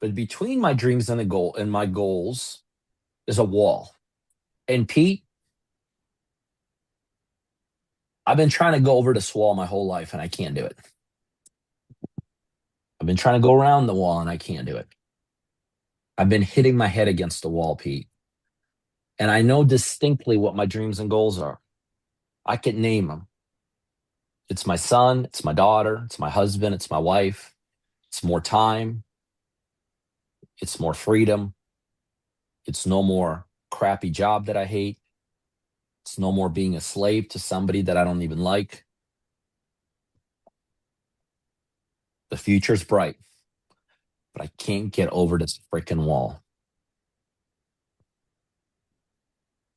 But between my dreams and my goals is a wall. And Pete, I've been trying to go over this wall my whole life and I can't do it. I've been trying to go around the wall and I can't do it. I've been hitting my head against the wall, Pete. And I know distinctly what my dreams and goals are. I can name them. It's my son, it's my daughter, it's my husband, it's my wife. It's more time. It's more freedom. It's no more crappy job that I hate. It's no more being a slave to somebody that I don't even like. The future's bright, but I can't get over this freaking wall.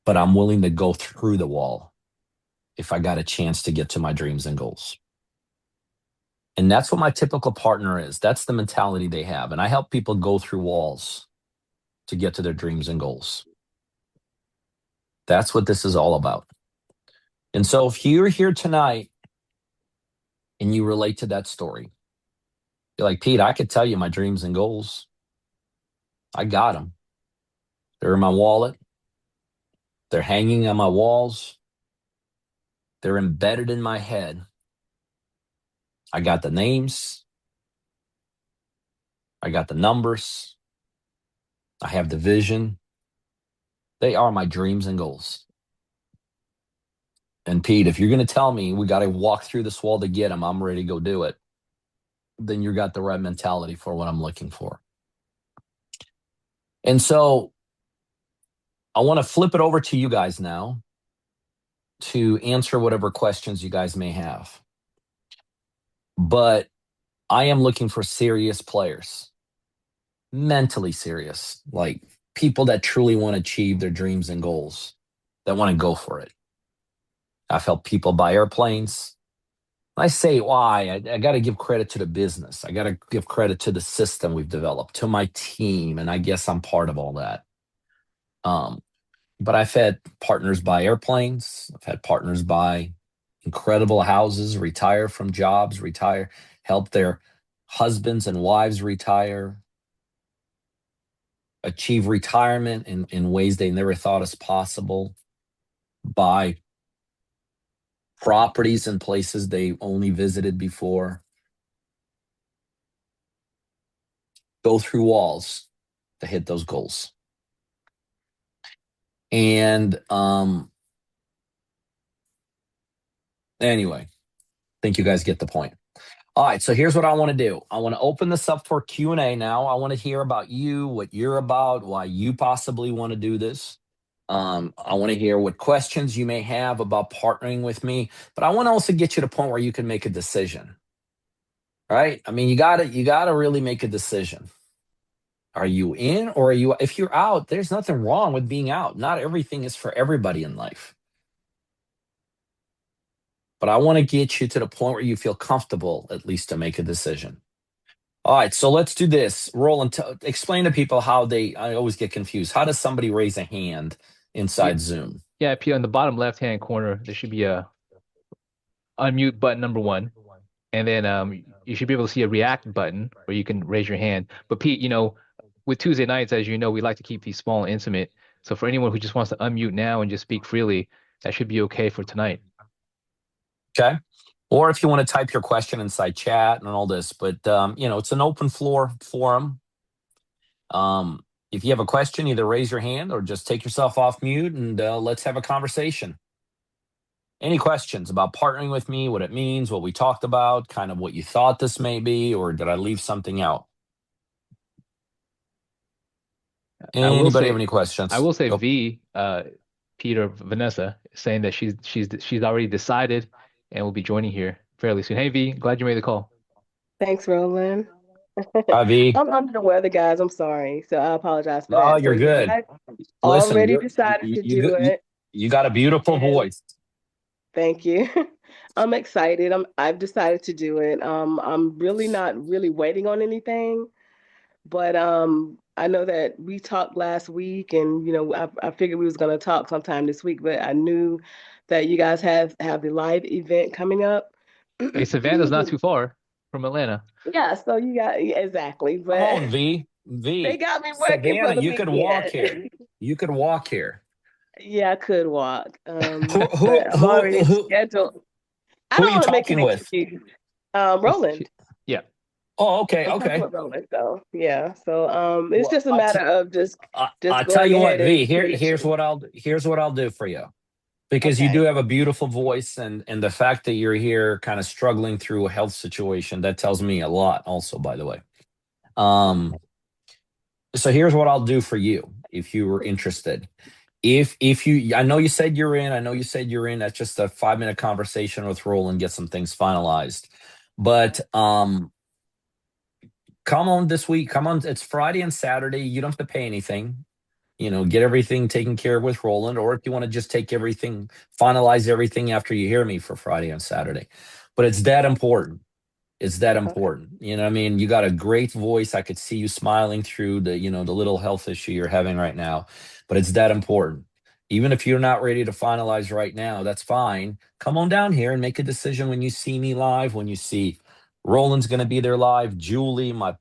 But I'm willing to go through the wall if I got a chance to get to my dreams and goals. And that's what my typical partner is. That's the mentality they have. And I help people go through walls to get to their dreams and goals. That's what this is all about. And so if you're here tonight and you relate to that story, you're like, Pete, I could tell you my dreams and goals. I got them. They're in my wallet. They're hanging on my walls. They're embedded in my head. I got the names. I got the numbers. I have the vision. They are my dreams and goals. And Pete, if you're going to tell me we got to walk through this wall to get them, I'm ready to go do it, then you got the right mentality for what I'm looking for. And so I want to flip it over to you guys now to answer whatever questions you guys may have. But I am looking for serious players, mentally serious, like people that truly want to achieve their dreams and goals, that want to go for it. I've helped people buy airplanes. I say why. I got to give credit to the business. I got to give credit to the system we've developed, to my team, and I guess I'm part of all that. But I've had partners buy airplanes. I've had partners buy incredible houses, retire from jobs, help their husbands and wives retire, achieve retirement in ways they never thought as possible, buy properties in places they only visited before, go through walls to hit those goals. And anyway, I think you guys get the point. All right, so here's what I want to do. I want to open this up for Q&A now. I want to hear about you, what you're about, why you possibly want to do this. I want to hear what questions you may have about partnering with me, but I want to also get you to the point where you can make a decision. Right? I mean, you gotta really make a decision. Are you in or are you, if you're out, there's nothing wrong with being out. Not everything is for everybody in life. But I want to get you to the point where you feel comfortable, at least, to make a decision. All right, so let's do this. Roland, explain to people how I always get confused. How does somebody raise a hand inside Zoom? Yeah, Pete, on the bottom left-hand corner, there should be a unmute button number 1. And then you should be able to see a react button where you can raise your hand. But Pete, with Tuesday nights, as you know, we like to keep these small and intimate. So for anyone who just wants to unmute now and just speak freely, that should be okay for tonight. Okay. Or if you want to type your question inside chat and all this, but it's an open floor forum. If you have a question, either raise your hand or just take yourself off mute and let's have a conversation. Any questions about partnering with me, what it means, what we talked about, kind of what you thought this may be, or did I leave something out? Anybody have any questions? I will say Go. V, Peter, Vanessa, saying that she's already decided and will be joining here fairly soon. Hey V, glad you made the call. Thanks, Roland. Hi, V. I'm under the weather, guys. I'm sorry. So I apologize for Oh, that. you're So yeah, good. I Listen, already decided to do it. you got a beautiful And voice. thank you. I'm excited. I've decided to do it. I'm really not really waiting on anything, but I know that we talked last week, and I figured we was gonna talk sometime this week, but I knew that you guys have the live event coming up. Hey, Savannah's not too far from Atlanta. Yeah, so you got exactly, Come on, but V. they got me working for Savannah, the you could walk weekend. here. You could walk here. Yeah, I could walk. Who But I'm already who scheduled. I who are don't you want to make talking an with? excuse. Well, Roland. yeah. Oh, okay, I'm talking okay. with Roland, so yeah. So it's Well, just a matter of just I'll tell going you what, ahead V. and Here's finishing. what I'll do for you. Because you Okay. do have a beautiful voice, and the fact that you're here kind of struggling through a health situation, that tells me a lot also, by the way. So here's what I'll do for you if you were interested. If you, I know you said you're in, that's just a 5-minute conversation with Roland, get some things finalized. But come on this week, come on, it's Friday and Saturday, you don't have to pay anything. Get everything taken care of with Roland, or if you want to just finalize everything after you hear me for Friday and Saturday. But it's that important. It's that Okay. important. You know what I mean? You got a great voice. I could see you smiling through the little health issue you're having right now. But it's that important. Even if you're not ready to finalize right now, that's fine. Come on down here and make a decision when you see me live, when you see Roland's going to be there live, Julie, my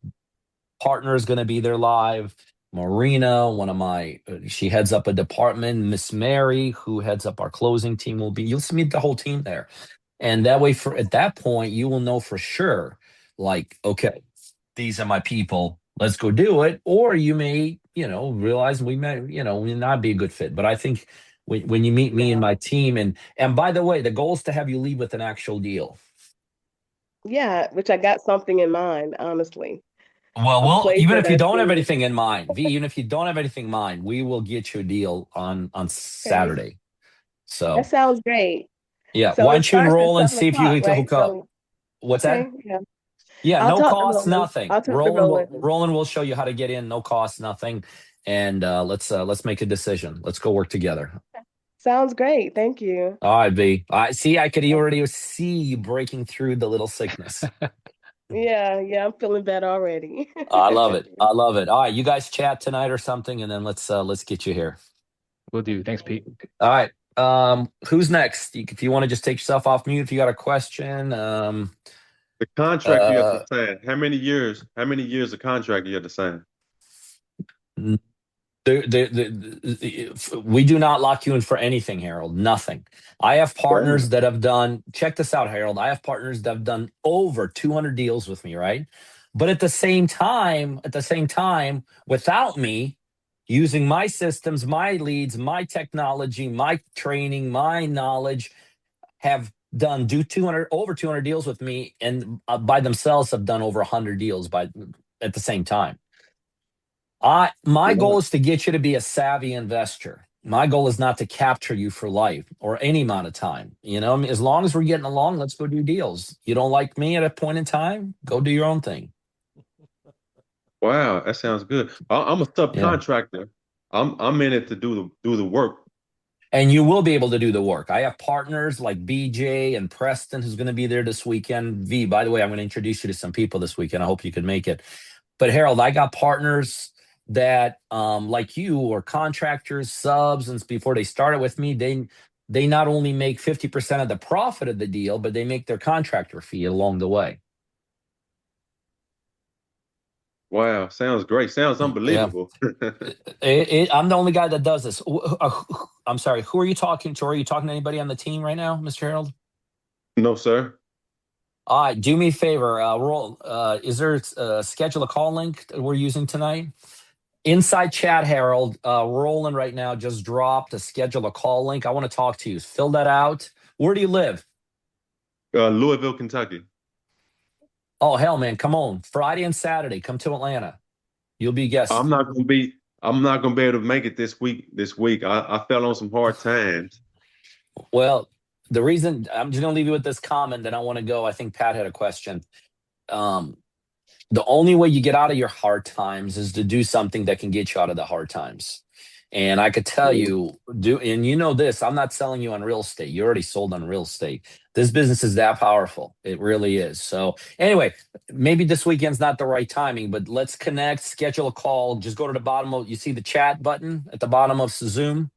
partner, is going to be there live. Marina, one of my, she heads up a department. Miss Mary, who heads up our closing team, you'll see the whole team there. And that way, at that point, you will know for sure, like, okay, these are my people. Let's go do it. Or you may, realize we not be a good fit. But I think when you meet me and my team, and by the way, the goal is to have you leave with an actual deal. Yeah, which I got something in mind, honestly. Well, even if you don't have seen. anything in mind, V, even if you don't have anything in mind, we will get you a deal on Saturday. Okay. So That sounds great. yeah, So why it don't you starts at enroll and 7 see if you o'clock, can right? hook up? So What's okay, that? yeah. Yeah, I'll no talk to cost, Roland. nothing. I'll talk to Roland. Roland will show you how to get in, no cost, nothing. And let's make a decision. Let's go work together. Sounds great. Thank you. All right, V. I see. I could already see you breaking through the little sickness. Yeah, I'm feeling better already. I love it. I love it. All right, you guys chat tonight or something, and then let's get you here. Will do. Thanks, Pete. All right. Who's next? If you want to just take yourself off mute, if you got a question. The contract you have to sign. How many years? How many years of contract you have to sign? We do not lock you in for anything, Harold. Nothing. I have partners that have done. Check this out, Harold. I have partners that have done over 200 deals with me, right? But at the same time, without me, using my systems, my leads, my technology, my training, my knowledge, have done over 200 deals with me, and by themselves have done over 100 deals at the same time. My goal is to get you to be a savvy investor. My goal is not to capture you for life or any amount of time. As long as we're getting along, let's go do deals. You don't like me at a point in time, go do your own thing. Wow, that sounds good. I'm a subcontractor. I'm in it to do the work. And you will be able to do the work. I have partners like BJ and Preston, who's going to be there this weekend. V, by the way, I'm going to introduce you to some people this weekend. I hope you can make it. But Harold, I got partners that, like you, or contractors, subs, and before they started with me, they not only make 50% of the profit of the deal, but they make their contractor fee along the way. Wow, sounds great. Sounds Yeah. unbelievable. I'm the only guy that does this. I'm sorry. Who are you talking to? Are you talking to anybody on the team right now, Mr. Harold? No, sir. All right. Do me a favor. Roll. Is there schedule a call link that we're using tonight? Inside chat, Harold. Roland right now just dropped a schedule a call link. I want to talk to you. Fill that out. Where do you live? Louisville, Kentucky. Oh hell, man, come on! Friday and Saturday, come to Atlanta. You'll be a guest. I'm not gonna be. I'm not gonna be able to make it this week. I fell on some hard times. Well, the reason I'm just going to leave you with this comment, then I want to go. I think Pat had a question. Um, the only way you get out of your hard times is to do something that can get you out of the hard times. And I could tell you, and you know this, I'm not selling you on real estate. You already sold on real estate. This business is that powerful. It really is. So anyway, maybe this weekend's not the right timing, but let's connect, schedule a call. Just go to the bottom of, you see the chat button at the bottom of Zoom.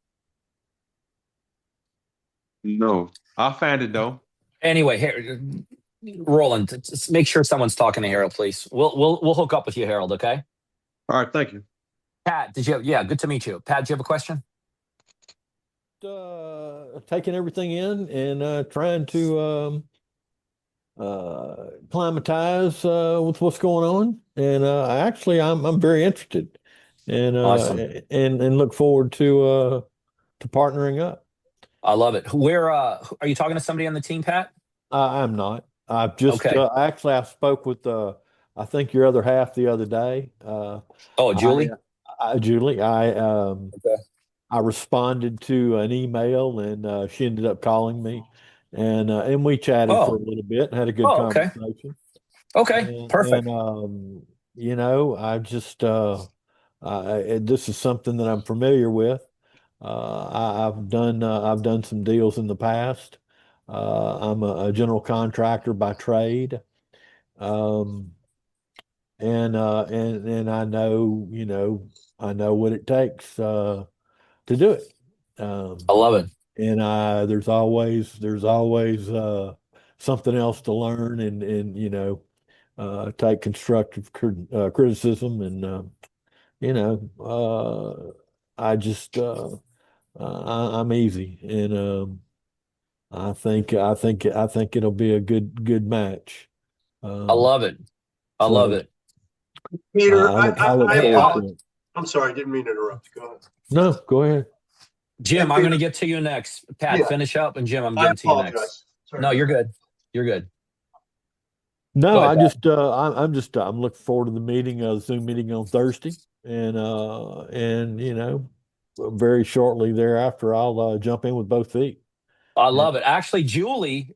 No, I found it though. Anyway, here, Roland, just make sure someone's talking to Harold, please. We'll hook up with you, Harold. Okay. All right, thank you. Pat, did you have? Yeah, good to meet you. Pat, do you have a question? Taking everything in and trying to climatize with what's going on. And I'm very interested, and Awesome. and look forward to partnering up. I love it. Where are you talking to somebody on the team, Pat? I'm not. I've just Okay. I spoke with I think your other half the other day. Oh, Julie. Julie, Okay. I responded to an email and she ended up calling me and we chatted for a Oh. little bit and had a good Oh, okay. conversation. Okay. Perfect. You know, I just this is something that I'm familiar with. I've done some deals in the past. I'm a general contractor by trade. Um, and I know, you know, I know what it takes to do it. I love it. And there's always something else to learn and you know take constructive criticism and you know I'm easy and I think it'll be a good match. I love it. I love So it. Peter, I look I Hey, forward to it. I'm sorry, I didn't mean to interrupt. Go ahead. No, go ahead. Jim, Yeah, I'm going to Peter. get to you next. Pat, Yeah. finish up, and Jim, I'm I getting to you next. apologize. Sorry No, about you're that. good. You're good. No, Go ahead, I'm looking forward to the meeting, Zoom meeting on Thursday, and you know, very shortly thereafter, I'll jump in with both feet. I love it. Actually, Julie,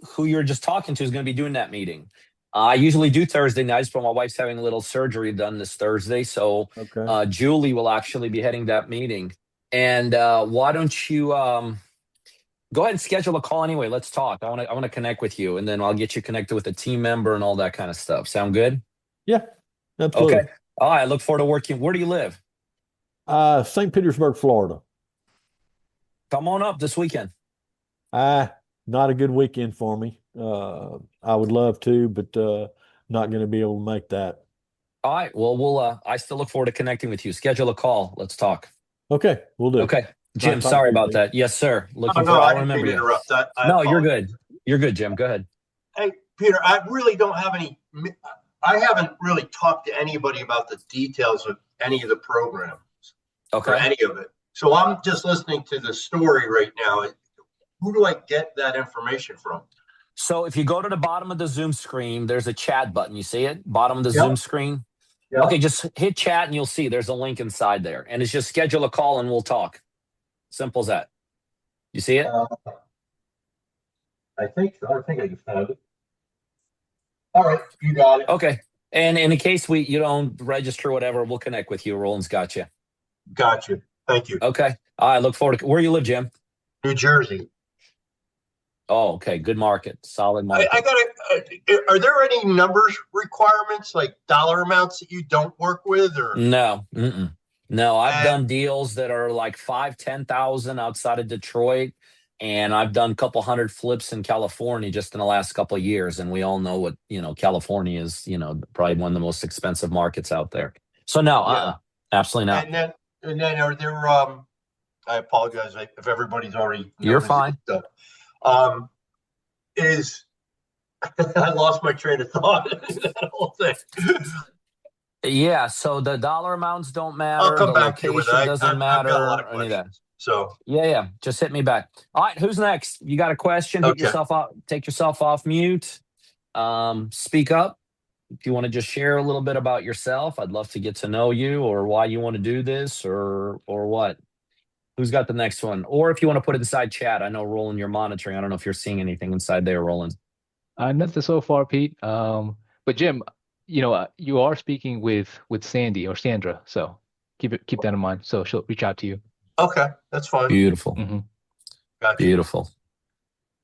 who you're just talking to, is going to be doing that meeting. I usually do Thursday nights, but my wife's having a little surgery done this Thursday, so Okay. Julie will actually be heading that meeting. And why don't you go ahead and schedule a call anyway? Let's talk. I want to connect with you, and then I'll get you connected with a team member and all that kind of stuff. Sound good? Yeah, absolutely. Okay. All right. I look forward to working. Where do you live? St. Petersburg, Florida. Come on up this weekend. Not a good weekend for me. I would love to, but not going to be able to make that. All right. Well, I still look forward to connecting with you. Schedule a call. Let's talk. Okay, we'll do. Okay. Jim, Nice talking sorry to you, about Pete. that. Yes, sir. Looking No, for, I I'll didn't remember mean to you. interrupt. I No, you're apologize. good. You're good, Jim. Go ahead. Hey, Peter, I really don't have I haven't really talked to anybody about the details of any of the programs or Okay. any of it. So I'm just listening to the story right now. Who do I get that information from? So if you go to the bottom of the Zoom screen, there's a chat button. You see it? Bottom of the Yep. Zoom screen. Yep. Okay, just hit chat and you'll see there's a link inside there. And it's just schedule a call and we'll talk. Simple as that. You see it? I think so. I think I just found it. All right, you got it. Okay. And in case you don't register, whatever, we'll connect with you. Roland's got you. Got you. Thank you. Okay. I look forward to where you live, Jim. New Jersey. Oh, okay. Good market. Solid market. I gotta. Are there any numbers requirements, like dollar amounts that you don't work with, or No. No, I've done deals that are like 5,000, 10,000 outside of Detroit. And I've done a couple hundred flips in California just in the last couple of years. And we all know what, California is, probably one of the most expensive markets out there. So no, Yeah. absolutely not. And then are there, I apologize if everybody's already You're noticed fine. stuff. I lost my train of thought. That whole thing. Yeah, so the dollar amounts don't matter. I'll come The back to you with location that. doesn't I've matter. got a lot of Any of that. questions. So Yeah. Just hit me back. All right, who's next? You got a question? Hit Okay. yourself off. Take yourself off mute. Speak up. If you want to just share a little bit about yourself, I'd love to get to know you, or why you want to do this, or what. Who's got the next one? Or if you want to put it inside chat. I know, Roland, you're monitoring. I don't know if you're seeing anything inside there, Roland. Nothing so far, Pete. But Jim, you are speaking with Sandy or Sandra, so keep that in mind. So she'll reach out to you. Okay, that's fine. Beautiful. Mm-hmm. Gotcha. Beautiful.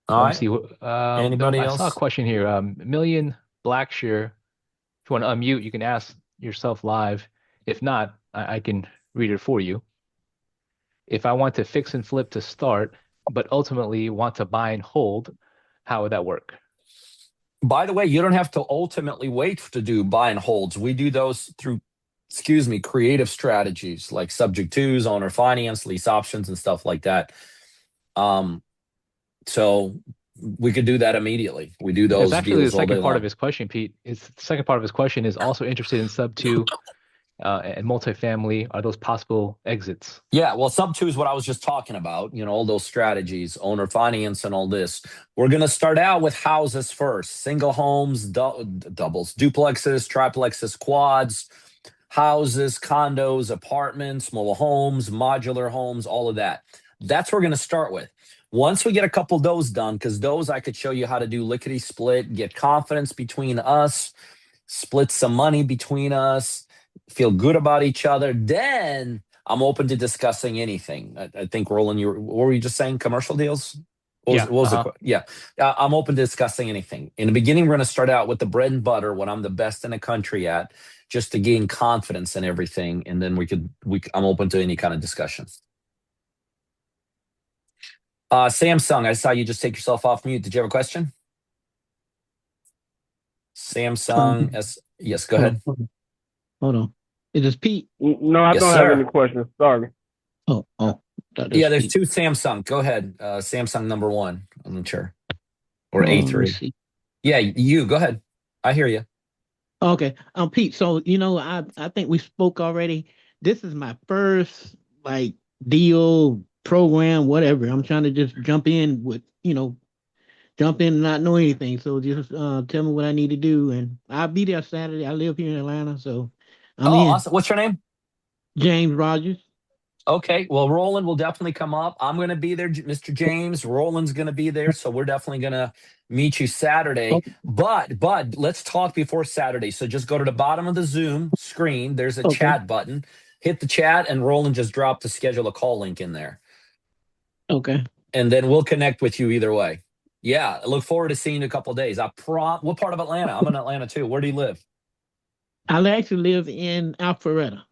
All Let right. me see. Anybody I else? saw a question here. Million Blackshear. If you want to unmute, you can ask yourself live. If not, I can read it for you. If I want to fix and flip to start, but ultimately want to buy and hold, how would that work? By the way, you don't have to ultimately wait to do buy and holds. We do those through, creative strategies like subject twos, owner finance, lease options, and stuff like that. So we could do that immediately. We do those That's actually deals the all day second part long. of his question, Pete. The second part of his question is also interested in sub two and multifamily. Are those possible exits? Yeah, well, sub two is what I was just talking about. All those strategies, owner finance, and all this. We're going to start out with houses first: single homes, doubles, duplexes, triplexes, quads, houses, condos, apartments, mobile homes, modular homes, all of that. That's what we're going to start with. Once we get a couple of those done, because those I could show you how to do lickety split, get confidence between us, split some money between us, feel good about each other, then I'm open to discussing anything. I think, Roland, what were you just saying? Commercial deals? Yeah. I'm open to discussing anything. In the beginning, we're going to start out with the bread and butter, what I'm the best in the country at, just to gain confidence in everything. And then I'm open to any kind of discussion. Samsung, I saw you just take yourself off mute. Did you have a question? Samsung, yes, go ahead. Hold on. Is this Pete? No, I Yes, don't sir. have any questions. Sorry. Oh. Yeah, there's two Samsung. Go ahead. Samsung number one. I'm not sure. Or let's A3. see. Yeah, you go ahead. I hear you. Okay. Pete, so I think we spoke already. This is my first deal, program, whatever. I'm trying to just jump in and not know anything. So just tell me what I need to do, and I'll be there Saturday. I live here in Atlanta, so I'm in. Awesome. What's your name? James Rogers. Okay. Well, Roland will definitely come up. I'm going to be there, Mr. James. Roland's going to be there, so we're definitely going to meet you Saturday. Okay. But let's talk before Saturday. So just go to the bottom of the Zoom screen. There's a Okay. chat button. Hit the chat, and Roland just dropped the schedule a call link in there. Okay. And then we'll connect with you either way. Yeah, I look forward to seeing you in a couple of days. What part of Atlanta? I'm in Atlanta too. Where do you live? I actually live in Alpharetta.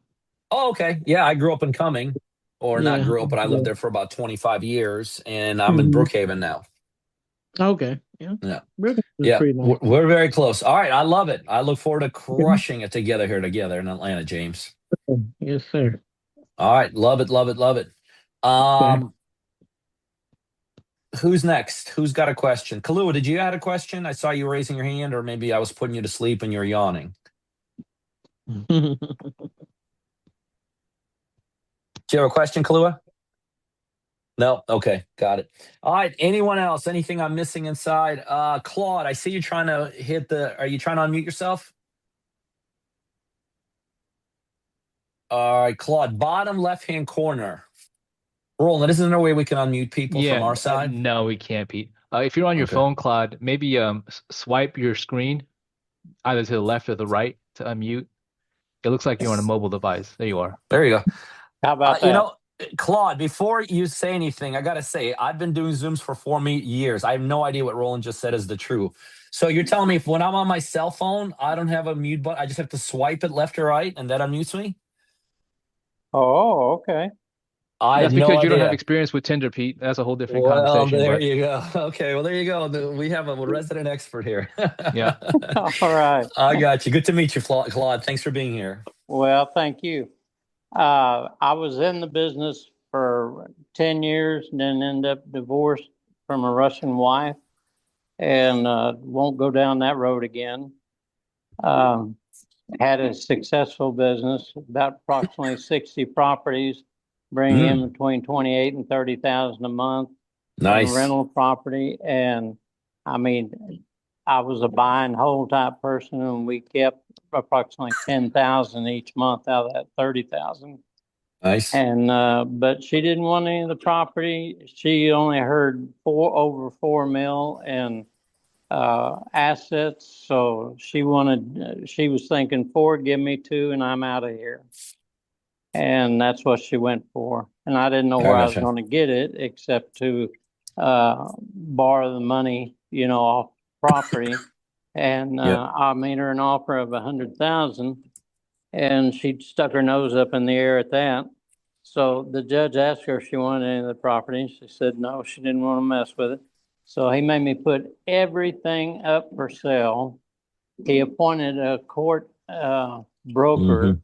Oh, okay. Yeah, I grew up in Cumming, or not grew up, but I lived Yeah. there for about 25 years, and I'm in Brookhaven now. Okay. Yeah. Yeah. Yeah. Pretty nice. We're very close. All right, I love it. I look forward to crushing it together in Atlanta, James. Yes, sir. All right, love it. Okay. Who's next? Who's got a question? Kalua, did you have a question? I saw you raising your hand, or maybe I was putting you to sleep and you're yawning. Do you have a question, Kalua? No? Okay, got it. All right, anyone else? Anything I'm missing inside? Claude, I see you trying to are you trying to unmute yourself? All right, Claude, bottom left-hand corner. Roland, isn't there a way we can unmute people from our side? No, we can't, Pete. If you're on your phone, Claude, maybe swipe your screen either to the left or the right to unmute. It looks like you're on a mobile device. There you are. There you go. How about that? Claude, before you say anything, I got to say, I've been doing Zooms for 4 years. I have no idea what Roland just said is the truth. So you're telling me when I'm on my cell phone, I don't have a mute button. I just have to swipe it left or right, and that unmutes me? Oh, okay. I have That's no because you don't have idea. experience with Tinder, Pete. That's a whole different Well, conversation. there But you go. Okay, well, there you go. We have a resident expert here. yeah, All right. I got you. Good to meet you, Claude. Thanks for being here. Well, thank you. I was in the business for 10 years and then ended up divorced from a Russian wife and won't go down that road again. Um, had a successful business, about approximately 60 properties, bringing in between 28 and 30,000 a month in Nice. rental property. And I mean, I was a buy and hold type person, and we kept approximately 10,000 each month out of that 30,000. Nice. And but she didn't want any of the property. She only heard over 4 mil and assets. So she wanted, she was thinking 4, give me 2 and I'm out of here. And that's what she went for. And I didn't know where I was going to get it except to borrow the money, you know, off property. And I made her an offer of 100,000 and she stuck her nose up in the air at that. So the judge asked her if she wanted any of the property. She said no, she didn't want to mess with it. So he made me put everything up for sale. He appointed a court broker,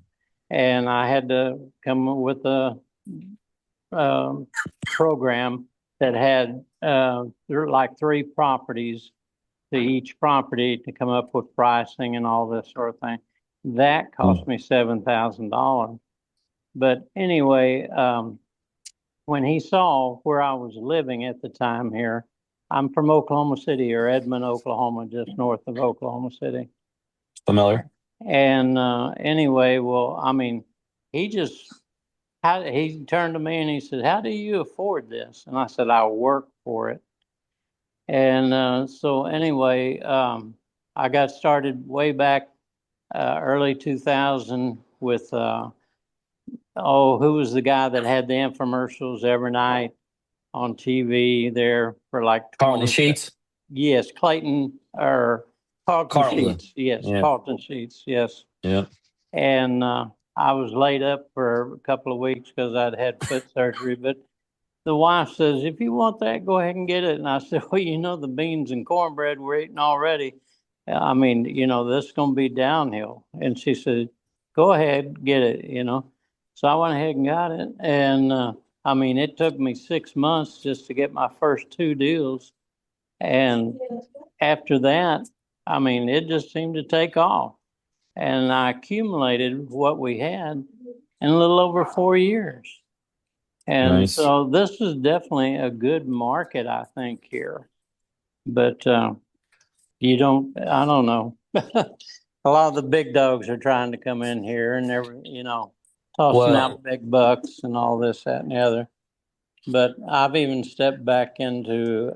and I had to come up with a program that had like 3 properties to each property to come up with pricing and all this sort of thing. That cost me $7,000. But anyway, when he saw where I was living at the time here, I'm from Oklahoma City, or Edmond, Oklahoma, just north of Oklahoma City. Familiar. And anyway, well, I mean, he turned to me and he said, "How do you afford this?" And I said, "I work for it." And so anyway, I got started way back early 2000 with who was the guy that had the infomercials every night on TV there for like Carlton Sheets? Yes, Clayton or Carlton Sheets. Yes, yeah. Carlton Sheets. Yes. Yeah. And I was laid up for a couple of weeks because I'd had foot surgery. But the wife says, "If you want that, go ahead and get it." And I said, "Well, you know, the beans and cornbread we're eating already. I mean, you know, this is going to be downhill." And she said, "Go ahead, get it," you know. So I went ahead and got it. And I mean, it took me 6 months just to get my first 2 deals. And after that, I mean, it just seemed to take off. And I accumulated what we had in a little over 4 years. And so this is definitely a good market, I think, here. But I don't know. A lot of the big dogs are trying to come in here and they're, you know, tossing out big bucks and all this, that, and the other. But I've even stepped back into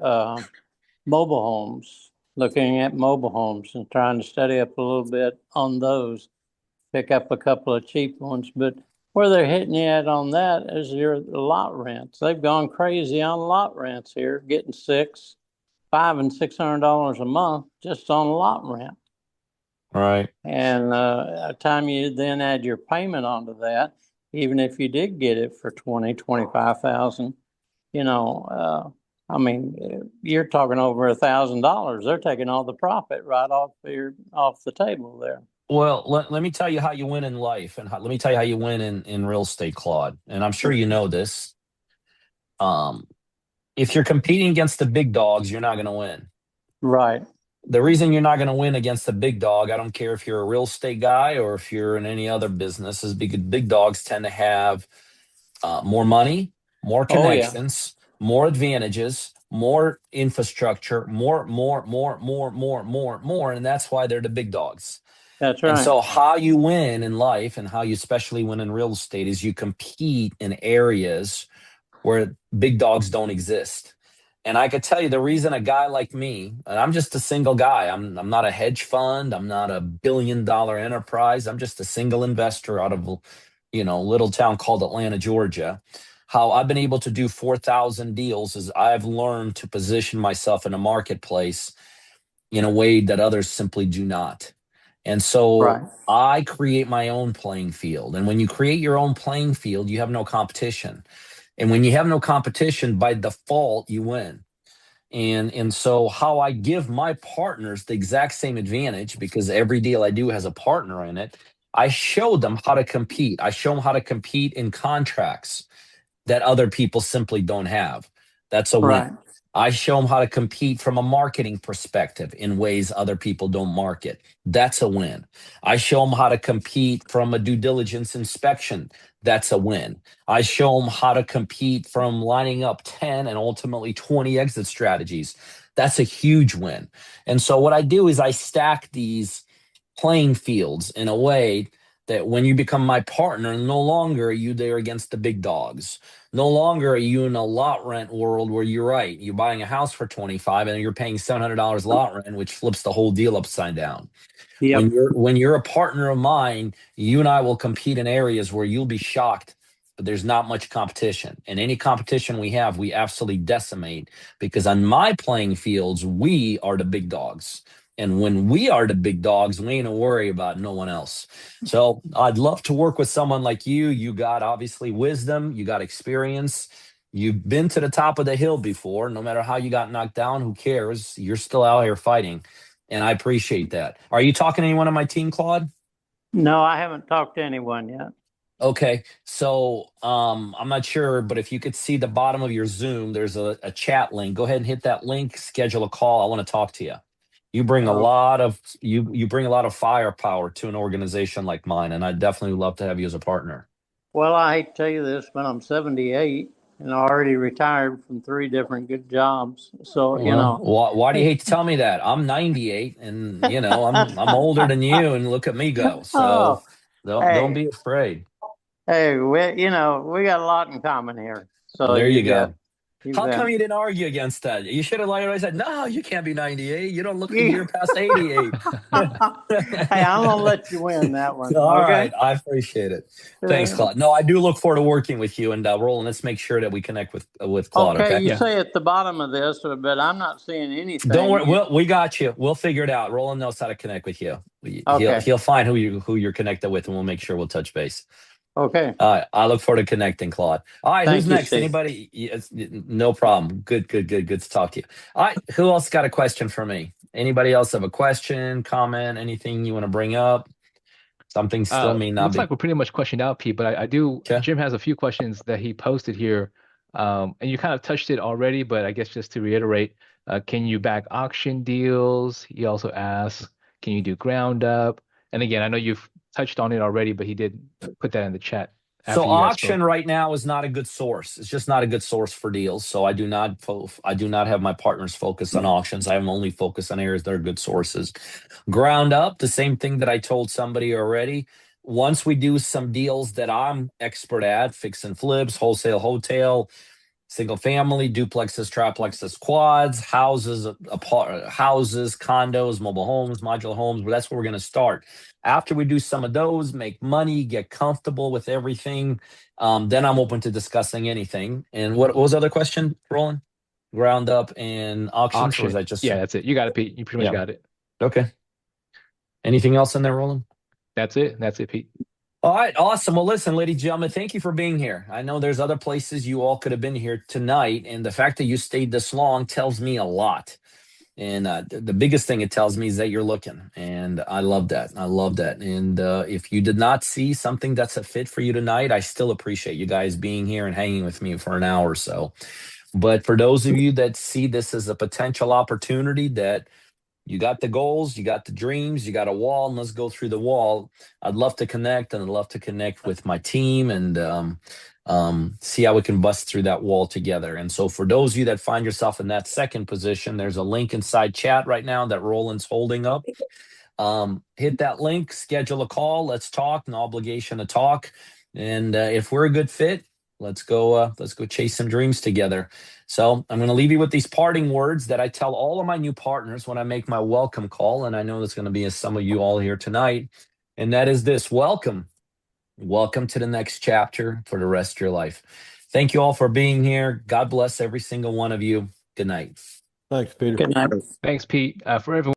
mobile homes, looking at mobile homes and trying to study up a little bit on those, pick up a couple of cheap ones. But where they're hitting you at on that is your lot rents. They've gone crazy on lot rents here, getting $500 and $600 a month just on lot rent. Right. And a time you then add your payment onto that, even if you did get it for 25,000, you know, I mean, you're talking over $1,000. They're taking all the profit right off the table there. Well, let me tell you how you win in life, and let me tell you how you win in real estate, Claude. And I'm sure you know this. If you're competing against the big dogs, you're not going to win. Right. The reason you're not going to win against the big dog, I don't care if you're a real estate guy or if you're in any other business, is because big dogs tend to have more money, more connections, more advantages, more infrastructure, more, and that's why they're the big dogs. That's right. And so how you win in life and how you especially win in real estate is you compete in areas where big dogs don't exist. And I could tell you the reason a guy like me, and I'm just a single guy. I'm not a hedge fund. I'm not a $1 billion enterprise. I'm just a single investor out of, you know, a little town called Atlanta, Georgia. How I've been able to do 4,000 deals is I've learned to position myself in a marketplace in a way that others simply do not. And so I create my own playing field. And when you create your own playing field, you have no competition. And when you have no competition, by default, you win. And so how I give my partners the exact same advantage, because every deal I do has a partner in it, I show them how to compete. I show them how to compete in contracts that other people simply don't have. That's a Right. win. I show them how to compete from a marketing perspective in ways other people don't market. That's a win. I show them how to compete from a due diligence inspection. That's a win. I show them how to compete from lining up 10 and ultimately 20 exit strategies. That's a huge win. And so what I do is I stack these playing fields in a way that when you become my partner, no longer are you there against the big dogs. No longer are you in a lot rent world where you're right. You're buying a house for 25 and you're paying $700 lot rent, which flips the whole deal upside down. Yep. When you're a partner of mine, you and I will compete in areas where you'll be shocked, but there's not much competition. And any competition we have, we absolutely decimate, because on my playing fields, we are the big dogs. And when we are the big dogs, we ain't to worry about no one else. So I'd love to work with someone like you. You got obviously wisdom, you got experience. You've been to the top of the hill before. No matter how you got knocked down, who cares? You're still out here fighting. And I appreciate that. Are you talking to anyone on my team, Claude? No, I haven't talked to anyone yet. Okay. So I'm not sure, but if you could see the bottom of your Zoom, there's a chat link. Go ahead and hit that link, schedule a call. I want to talk to you. You bring a lot of you bring a lot of firepower to an organization like mine, and I'd definitely love to have you as a partner. Well, I hate to tell you this, but I'm 78 and already retired from 3 different good jobs. So, you know. Why do you hate to tell me that? I'm 98, and you know I'm older than you, and look at me go. So don't be afraid. Hey, we got a lot in common here. So There you go. You How bet. come you didn't argue against that? You should have already said, no, you can't be 98. You don't look a year past 88. Hey, I'm going to let you win that one. All Okay? right. I appreciate it. Thanks, Claude. No, I do look forward to working with you. And Roland, let's make sure that we connect with Claude. Okay. You say at the bottom of this, but I'm not seeing anything. Don't worry. We got you. We'll figure it out. Roland knows how to connect with you. He'll find who you're connected with, and we'll make sure we'll touch base. Okay. All right. I look forward to connecting, Claude. All right. Thank Who's you, next? Steve. Anybody? Yes, no problem. Good to talk to you. All right. Who else got a question for me? Anybody else have a question, comment, anything you want to bring up? Something still may not looks be. like we're pretty much questioned out, Pete, but I do. Okay. Jim has a few questions that he posted here. And you kind of touched it already, but I guess just to reiterate, can you back auction deals? He also asks, can you do ground up? And again, I know you've touched on it already, but he did put that in the chat. So auction right now is not a good source. It's just not a good source for deals. So I do not have my partners focus on auctions. I am only focused on areas that are good sources. Ground up, the same thing that I told somebody already. Once we do some deals that I'm expert at, fix and flips, wholesale, hotel, single family, duplexes, triplexes, quads, houses, condos, mobile homes, modular homes. Well, that's where we're going to start. After we do some of those, make money, get comfortable with everything, then I'm open to discussing anything. And what was the other question, Roland? Ground up and auctions? Or was that just... Yeah, that's it. You got it, Pete. You pretty much got it. Okay. Anything else in there, Roland? That's it. That's it, Pete. All right, awesome. Well, listen, ladies and gentlemen, thank you for being here. I know there's other places you all could have been here tonight, and the fact that you stayed this long tells me a lot. And the biggest thing it tells me is that you're looking, and I love that. I love that. And if you did not see something that's a fit for you tonight, I still appreciate you guys being here and hanging with me for an hour or so. But for those of you that see this as a potential opportunity, that you got the goals, you got the dreams, you got a wall, and let's go through the wall. I'd love to connect, and I'd love to connect with my team and see how we can bust through that wall together. And so for those of you that find yourself in that second position, there's a link inside chat right now that Roland's holding up. Hit that link, schedule a call. Let's talk, no obligation to talk. And if we're a good fit, let's go chase some dreams together. So I'm going to leave you with these parting words that I tell all of my new partners when I make my welcome call. And I know there's going to be some of you all here tonight. And that is this: welcome to the next chapter for the rest of your life. Thank you all for being here. God bless every single one of you. Good night. Thanks, Peter. Good night. Thanks, Pete. For everyone.